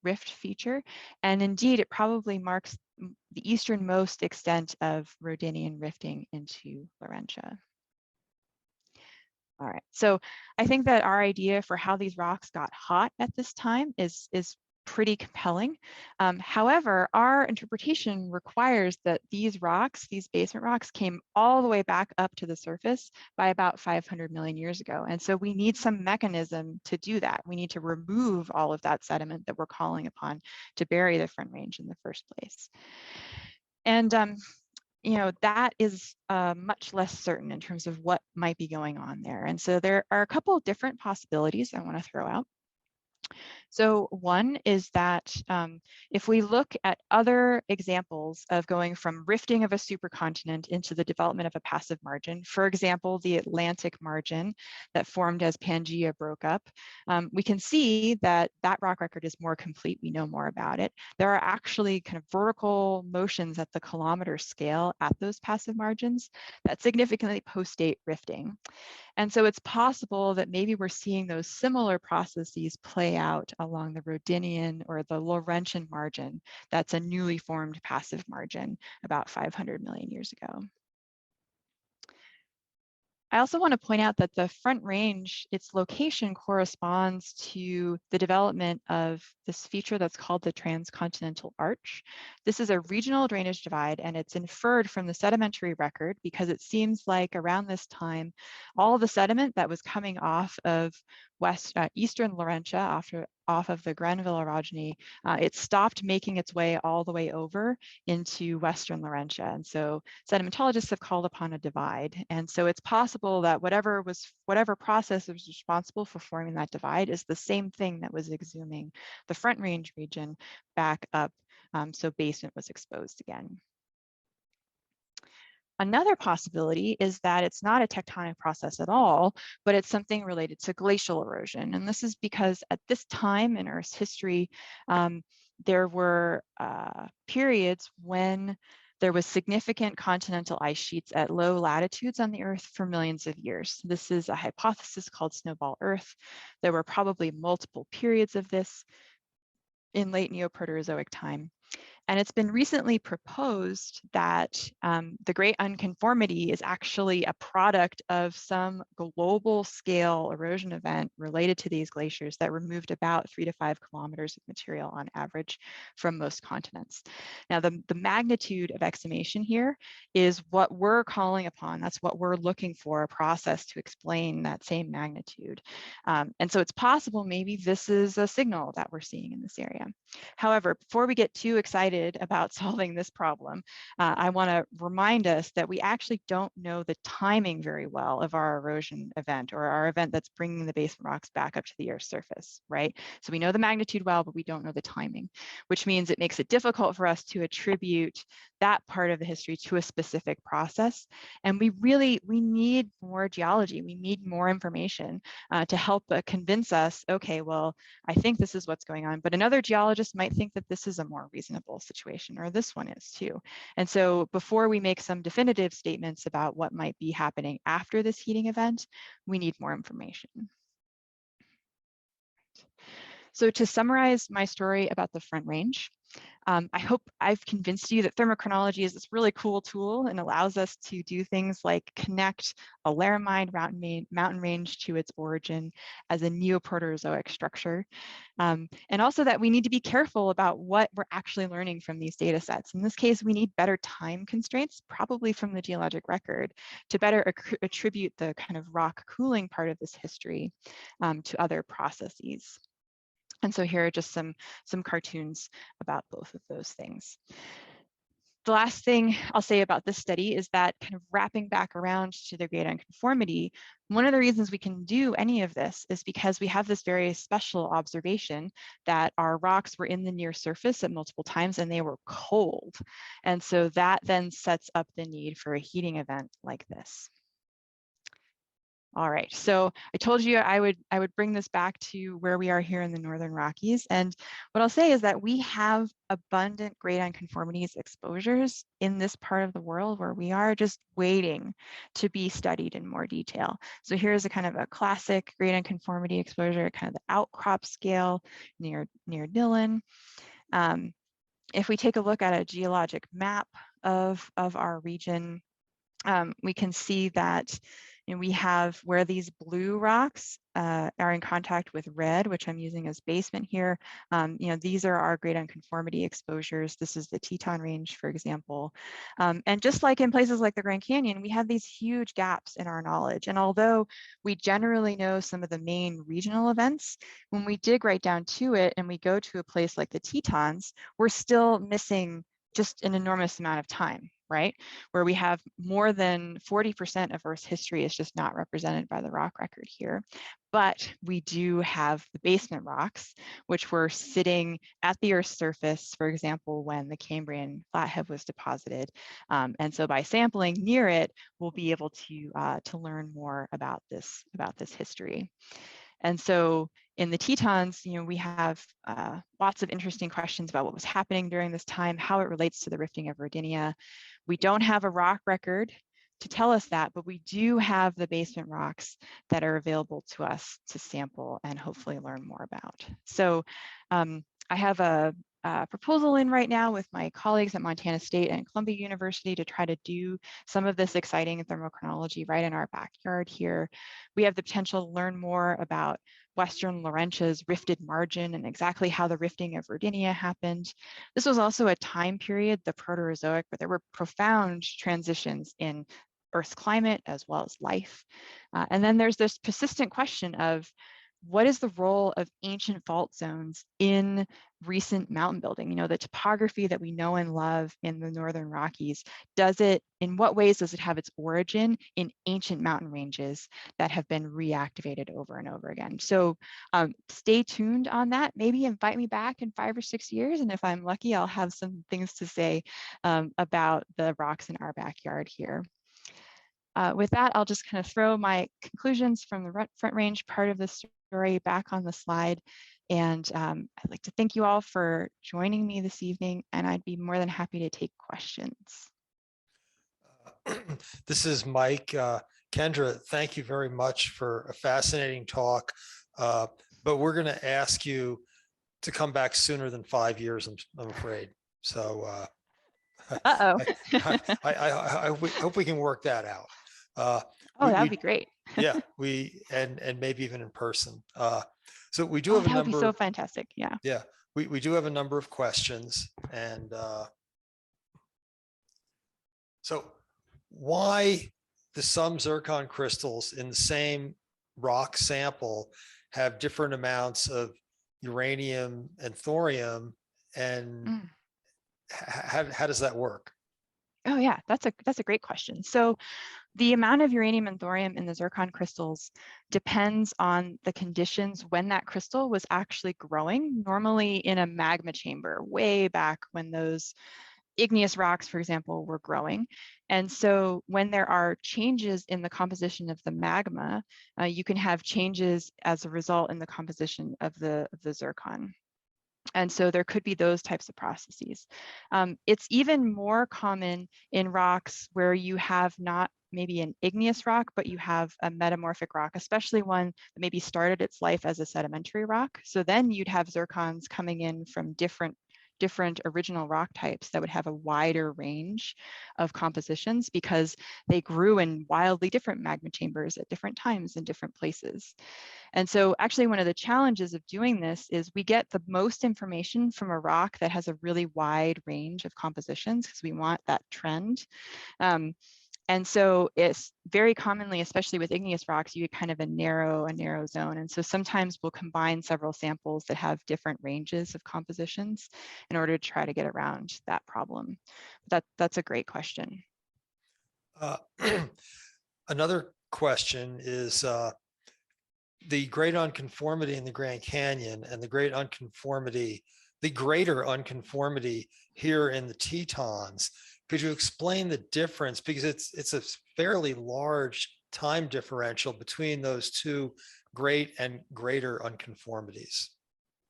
rift feature. And indeed, it probably marks the easternmost extent of Rhodinian rifting into Laurentia. All right, so I think that our idea for how these rocks got hot at this time is pretty compelling. However, our interpretation requires that these rocks, these basement rocks, came all the way back up to the surface by about 500 million years ago. And so we need some mechanism to do that. We need to remove all of that sediment that we're calling upon to bury the Front Range in the first place. And you know, that is much less certain in terms of what might be going on there. And so there are a couple of different possibilities I want to throw out. So one is that if we look at other examples of going from rifting of a supercontinent into the development of a passive margin, for example, the Atlantic margin that formed as Pangaea broke up, we can see that that rock record is more complete. We know more about it. There are actually kind of vertical motions at the kilometer scale at those passive margins that significantly postdate rifting. And so it's possible that maybe we're seeing those similar processes play out along the Rhodinian or the Laurentian margin. That's a newly formed passive margin about 500 million years ago. I also want to point out that the Front Range, its location corresponds to the development of this feature that's called the transcontinental arch. This is a regional drainage divide, and it's inferred from the sedimentary record because it seems like around this time, all the sediment that was coming off of eastern Laurentia off of the Grenville orogeny, it stopped making its way all the way over into western Laurentia. And so sedimentologists have called upon a divide. And so it's possible that whatever process was responsible for forming that divide is the same thing that was exhuming the Front Range region back up. So basement was exposed again. Another possibility is that it's not a tectonic process at all, but it's something related to glacial erosion. And this is because at this time in Earth's history, there were periods when there was significant continental ice sheets at low latitudes on the Earth for millions of years. This is a hypothesis called snowball Earth. There were probably multiple periods of this in late Neoproterozoic time. And it's been recently proposed that the Great Unconformity is actually a product of some global scale erosion event related to these glaciers that removed about 3 to 5 kilometers of material on average from most continents. Now, the magnitude of exhumation here is what we're calling upon. That's what we're looking for, a process to explain that same magnitude. And so it's possible maybe this is a signal that we're seeing in this area. However, before we get too excited excited about solving this problem, I want to remind us that we actually don't know the timing very well of our erosion event, or our event that's bringing the basement rocks back up to the Earth's surface, right? So we know the magnitude well, but we don't know the timing, which means it makes it difficult for us to attribute that part of the history to a specific process. And we need more geology. We need more information to help convince us, okay, well, I think this is what's going on, but another geologist might think that this is a more reasonable situation, or this one is too. And so before we make some definitive statements about what might be happening after this heating event, we need more information. So to summarize my story about the Front Range, I hope I've convinced you that thermochronology is this really cool tool and allows us to do things like connect a laramide mountain range to its origin as a neoproterozoic structure. And also that we need to be careful about what we're actually learning from these data sets. In this case, we need better time constraints, probably from the geologic record, to better attribute the kind of rock cooling part of this history to other processes. And so here are just some cartoons about both of those things. The last thing I'll say about this study is that, kind of wrapping back around to the Great Unconformity, one of the reasons we can do any of this is because we have this very special observation that our rocks were in the near surface at multiple times and they were cold. And so that then sets up the need for a heating event like this. All right, so I told you I would bring this back to where we are here in the Northern Rockies. And what I'll say is that we have abundant Great Unconformities exposures in this part of the world where we are, just waiting to be studied in more detail. So here's a kind of a classic Great Unconformity exposure, kind of the outcrop scale near Dillon. If we take a look at a geologic map of our region, we can see that we have where these blue rocks are in contact with red, which I'm using as basement here. These are our Great Unconformity exposures. This is the Teton Range, for example. And just like in places like the Grand Canyon, we have these huge gaps in our knowledge. And although we generally know some of the main regional events, when we dig right down to it and we go to a place like the Tetons, we're still missing just an enormous amount of time, right? Where we have more than 40% of Earth's history is just not represented by the rock record here. But we do have the basement rocks, which were sitting at the Earth's surface, for example, when the Cambrian Flathead was deposited. And so by sampling near it, we'll be able to learn more about this history. And so in the Tetons, we have lots of interesting questions about what was happening during this time, how it relates to the rifting of Rodinia. We don't have a rock record to tell us that, but we do have the basement rocks that are available to us to sample and hopefully learn more about. So I have a proposal in right now with my colleagues at Montana State and Columbia University to try to do some of this exciting thermochronology right in our backyard here. We have the potential to learn more about Western Laurentia's rifted margin and exactly how the rifting of Rodinia happened. This was also a time period, the Proterozoic, where there were profound transitions in Earth's climate as well as life. And then there's this persistent question of, what is the role of ancient fault zones in recent mountain building? The topography that we know and love in the Northern Rockies, in what ways does it have its origin in ancient mountain ranges that have been reactivated over and over again? So stay tuned on that. Maybe invite me back in 5 or 6 years. And if I'm lucky, I'll have some things to say about the rocks in our backyard here. With that, I'll just kind of throw my conclusions from the Front Range part of the story back on the slide. And I'd like to thank you all for joining me this evening, and I'd be more than happy to take questions. This is Mike. Kendra, thank you very much for a fascinating talk. But we're going to ask you to come back sooner than 5 years, I'm afraid. So Uh-oh. I hope we can work that out. That would be great. Yeah, and maybe even in person. So we do Oh, have a that would number. be so fantastic. Yeah. Yeah, we do have a number of questions, and so why the some zircon crystals in the same rock sample have different amounts of uranium and thorium, and how does that work? Oh yeah, that's a great question. So the amount of uranium and thorium in the zircon crystals depends on the conditions when that crystal was actually growing, normally in a magma chamber way back when those igneous rocks, for example, were growing. And so when there are changes in the composition of the magma, you can have changes as a result in the composition of the zircon. And so there could be those types of processes. It's even more common in rocks where you have not maybe an igneous rock, but you have a metamorphic rock, especially one that maybe started its life as a sedimentary rock. So then you'd have zircons coming in from different original rock types that would have a wider range of compositions because they grew in wildly different magma chambers at different times in different places. And so actually one of the challenges of doing this is we get the most information from a rock that has a really wide range of compositions because we want that trend. And so it's very commonly, especially with igneous rocks, you get kind of a narrow zone. And so sometimes we'll combine several samples that have different ranges of compositions in order to try to get around that problem. That's a great question. Another question is the Great Unconformity in the Grand Canyon and the Great Unconformity, the Greater Unconformity here in the Tetons. Could you explain the difference? Because it's a fairly large time differential between those two great and greater unconformities.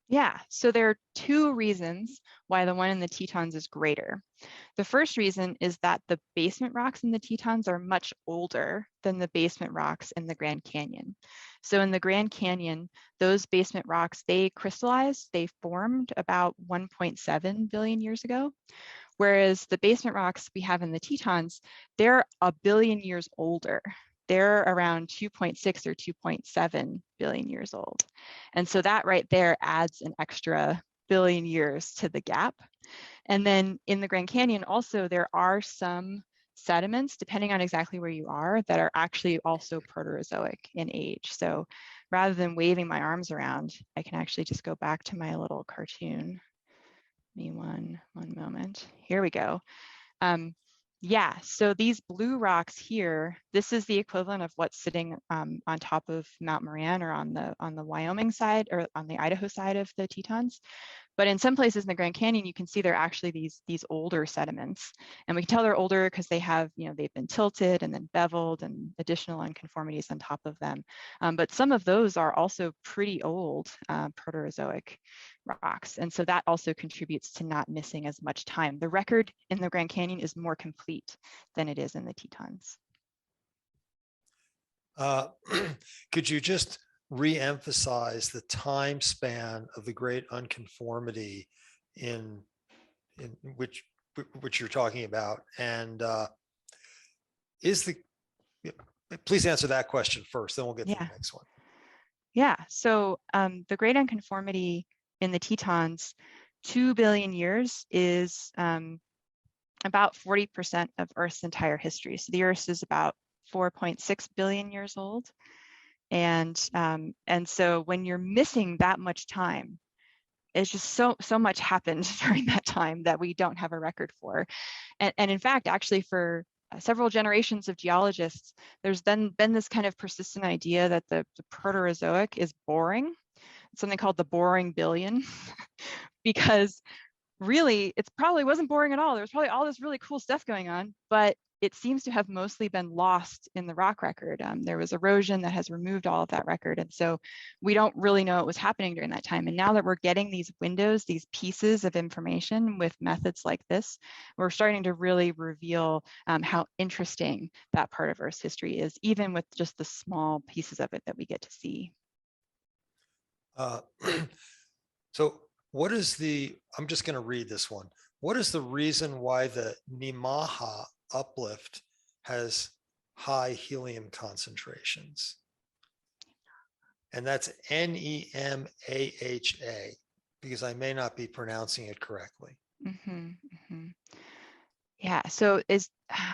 Yeah, so there are two reasons why the one in the Tetons is greater. The first reason is that the basement rocks in the Tetons are much older than the basement rocks in the Grand Canyon. So in the Grand Canyon, those basement rocks, they crystallized, they formed about 1.7 billion years ago. Whereas the basement rocks we have in the Tetons, they're a billion years older. They're around 2.6 or 2.7 billion years old. And so that right there adds an extra billion years to the gap. And then in the Grand Canyon also, there are some sediments, depending on exactly where you are, that are actually also Proterozoic in age. So rather than waving my arms around, I can actually just go back to my little cartoon. Me one moment. Here we go. Yeah, so these blue rocks here, this is the equivalent of what's sitting on top of Mount Moran or on the Wyoming side or on the Idaho side of the Tetons. But in some places in the Grand Canyon, you can see they're actually these older sediments. And we can tell they're older because they have, they've been tilted and then beveled and additional unconformities on top of them. But some of those are also pretty old Proterozoic rocks. And so that also contributes to not missing as much time. The record in the Grand Canyon is more complete than it is in the Tetons. Could you just re-emphasize the time span of the Great Unconformity in which you're talking about, and please answer that question first, then we'll get to the next one. Yeah, so the Great Unconformity in the Tetons, 2 billion years is about 40% of Earth's entire history. So the Earth is about 4.6 billion years old. And so when you're missing that much time, it's just so much happened during that time that we don't have a record for. And in fact, actually for several generations of geologists, there's then been this kind of persistent idea that the Proterozoic is boring. It's something called the boring billion, because really, it probably wasn't boring at all. There was probably all this really cool stuff going on, but it seems to have mostly been lost in the rock record. There was erosion that has removed all of that record. And so we don't really know what was happening during that time. And now that we're getting these windows, these pieces of information with methods like this, we're starting to really reveal how interesting that part of Earth's history is, even with just the small pieces of it that we get to see. So what is I'm just going to read this one. What is the reason why the Nemaha uplift has high helium concentrations? And that's NEMAHA, because I may not be pronouncing it correctly. Yeah, so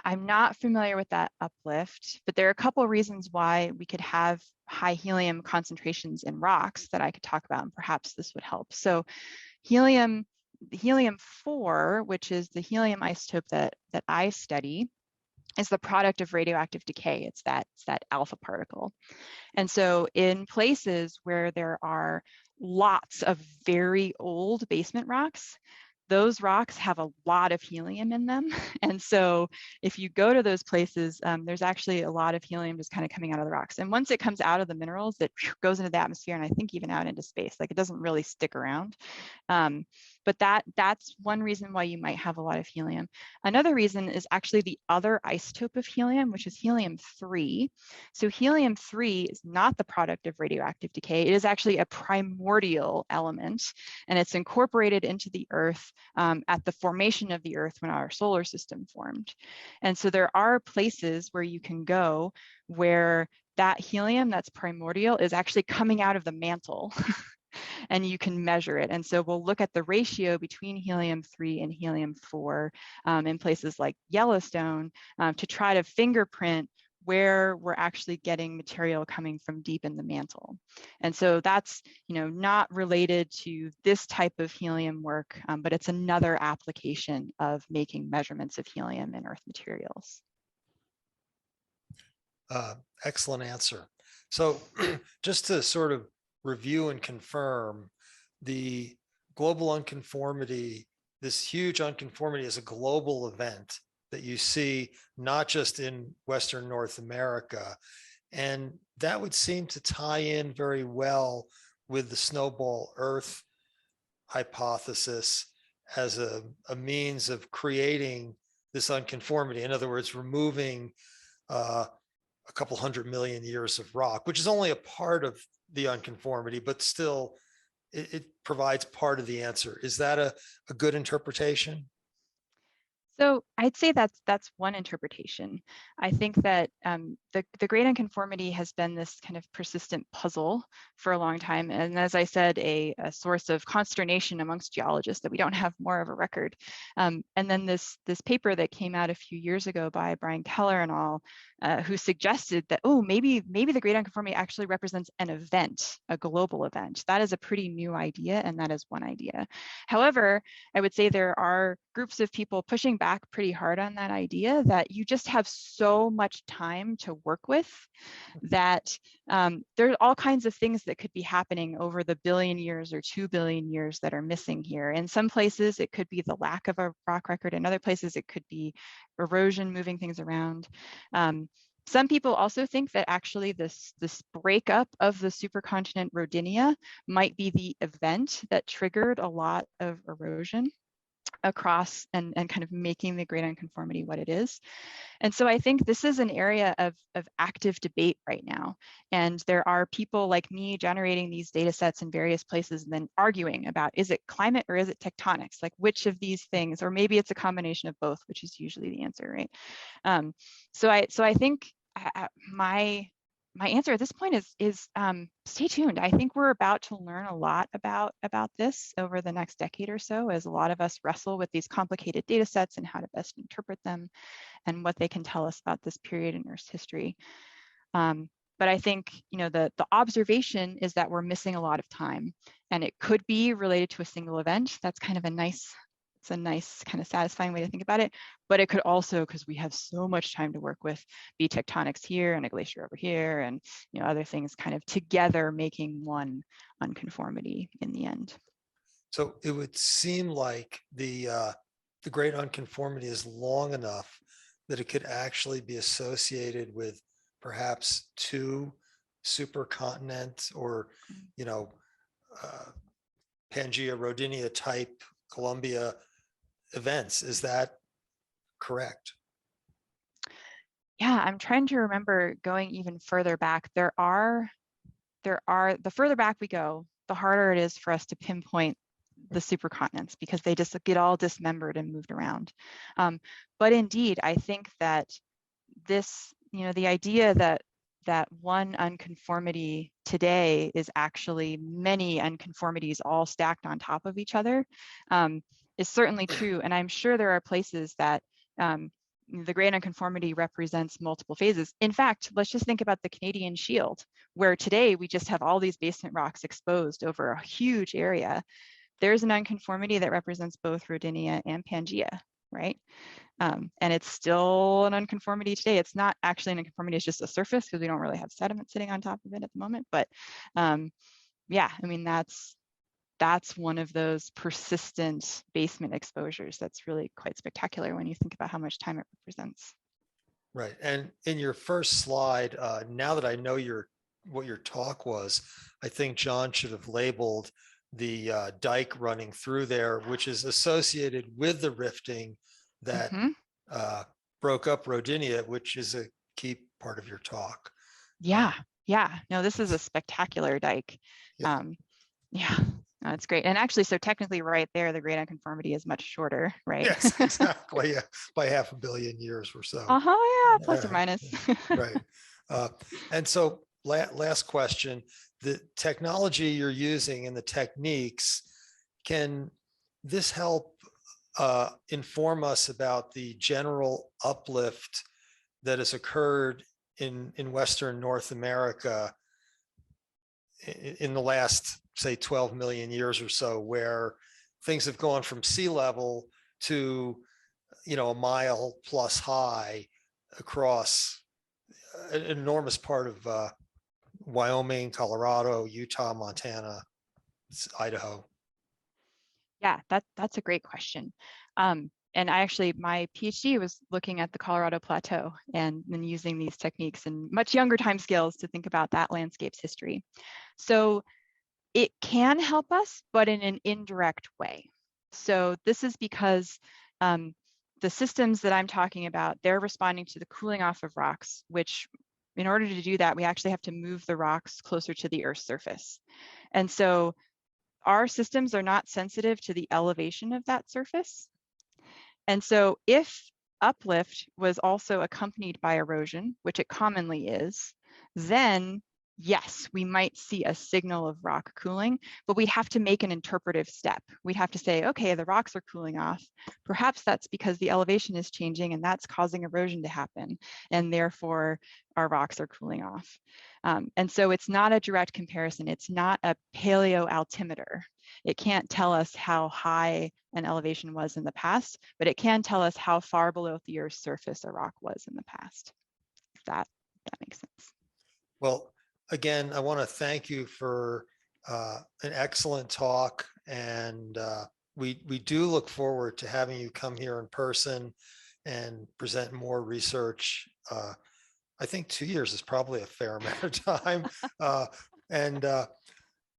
I'm not familiar with that uplift, but there are a couple of reasons why we could have high helium concentrations in rocks that I could talk about, and perhaps this would help. So helium helium-4, which is the helium isotope that I study, is the product of radioactive decay. It's that alpha particle. And so in places where there are lots of very old basement rocks, those rocks have a lot of helium in them. And so if you go to those places, there's actually a lot of helium just kind of coming out of the rocks. And once it comes out of the minerals, it goes into the atmosphere, and I think even out into space. Like, it doesn't really stick around. But that's one reason why you might have a lot of helium. Another reason is actually the other isotope of helium, which is helium-3. So helium-3 is not the product of radioactive decay. It is actually a primordial element, and it's incorporated into the Earth at the formation of the Earth when our solar system formed. And so there are places where you can go where that helium that's primordial is actually coming out of the mantle. And you can measure it. And so we'll look at the ratio between helium-3 and helium-4 in places like Yellowstone to try to fingerprint where we're actually getting material coming from deep in the mantle. And so that's, not related to this type of helium work, but it's another application of making measurements of helium in Earth materials. Excellent answer. So just to sort of review and confirm, the global unconformity, this huge unconformity, is a global event that you see not just in Western North America. And that would seem to tie in very well with the snowball Earth hypothesis as a means of creating this unconformity. In other words, removing a couple 100 million years of rock, which is only a part of the unconformity, but still it provides part of the answer. Is that a good interpretation? So I'd say that's one interpretation. I think that the Great Unconformity has been this kind of persistent puzzle for a long time. And as I said, a source of consternation amongst geologists that we don't have more of a record. And then this paper that came out a few years ago by Brian Keller and all, who suggested that, maybe the Great Unconformity actually represents an event, a global event. That is a pretty new idea, and that is one idea. However, I would say there are groups of people pushing back pretty hard on that idea, that you just have so much time to work with that there are all kinds of things that could be happening over the billion years or 2 billion years that are missing here. In some places, it could be the lack of a rock record. In other places, it could be erosion moving things around. Some people also think that actually this breakup of the supercontinent Rodinia might be the event that triggered a lot of erosion across and kind of making the Great Unconformity what it is. And so I think this is an area of active debate right now. And there are people like me generating these data sets in various places and then arguing about, is it climate or is it tectonics? Like, which of these things, or maybe it's a combination of both, which is usually the answer, right? So I think my answer at this point is stay tuned. I think we're about to learn a lot about this over the next decade or so, as a lot of us wrestle with these complicated data sets and how to best interpret them and what they can tell us about this period in Earth's history. But I think, the observation is that we're missing a lot of time, and it could be related to a single event. That's kind of a nice kind of satisfying way to think about it. But it could also, because we have so much time to work with, be tectonics here and a glacier over here, and other things kind of together making one unconformity in the end. So it would seem like the Great Unconformity is long enough that it could actually be associated with perhaps 2 supercontinent or Pangea Rodinia type Columbia events. Is that correct? Yeah, I'm trying to remember going even further back. There are the further back we go, the harder it is for us to pinpoint the supercontinents, because they just get all dismembered and moved around. But indeed, I think that this, the idea that one unconformity today is actually many unconformities all stacked on top of each other is certainly true. And I'm sure there are places that the Great Unconformity represents multiple phases. In fact, let's just think about the Canadian Shield, where today we just have all these basement rocks exposed over a huge area. there's an unconformity that represents both Rodinia and Pangea, right? And it's still an unconformity today. It's not actually an unconformity, it's just a surface because we don't really have sediment sitting on top of it at the moment. But yeah, I mean, that's one of those persistent basement exposures that's really quite spectacular when you think about how much time it represents. Right. And in your first slide, now that I know what your talk was, I think John should have labeled the dike running through there, which is associated with the rifting that broke up Rodinia, which is a key part of your talk. Yeah. No, this is a spectacular dike. Yeah. Yeah, no, it's great. And actually, so technically right there, the Great Unconformity is much shorter, right? Yes, exactly. Yeah, by 500 million years or so. Yeah, plus or minus. Right. And so last question, the technology you're using and the techniques, can this help inform us about the general uplift that has occurred in Western North America in the last, say, 12 million years or so, where things have gone from sea level to, a mile plus high across an enormous part of Wyoming, Colorado, Utah, Montana, Idaho? Yeah, that's a great question. And my PhD was looking at the Colorado Plateau and then using these techniques in much younger timescales to think about that landscape's history. So it can help us, but in an indirect way. So this is because the systems that I'm talking about, they're responding to the cooling off of rocks, which in order to do that, we actually have to move the rocks closer to the Earth's surface. And so our systems are not sensitive to the elevation of that surface. And so if uplift was also accompanied by erosion, which it commonly is, then yes, we might see a signal of rock cooling, but we'd have to make an interpretive step. We'd have to say, okay, the rocks are cooling off. Perhaps that's because the elevation is changing and that's causing erosion to happen. And therefore our rocks are cooling off. And so it's not a direct comparison. It's not a paleoaltimeter. It can't tell us how high an elevation was in the past, but it can tell us how far below the Earth's surface a rock was in the past. If that makes sense. Well, again, I want to thank you for an excellent talk, and we do look forward to having you come here in person and present more research. I think 2 years is probably a fair amount of time. And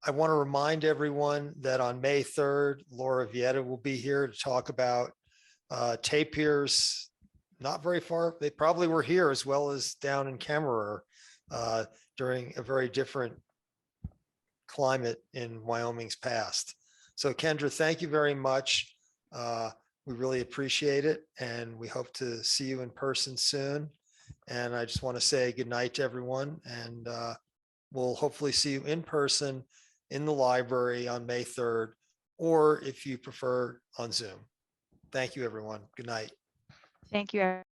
I want to remind everyone that on May 3rd, Laura Vieta will be here to talk about tapirs, not very far. They probably were here as well as down in Kemmerer during a very different climate in Wyoming's past. So Kendra, thank you very much. We really appreciate it, and we hope to see you in person soon. And I just want to say good night to everyone, and we'll hopefully see you in person in the library on May 3rd, or if you prefer on Zoom. Thank you, everyone. Good night. Thank you.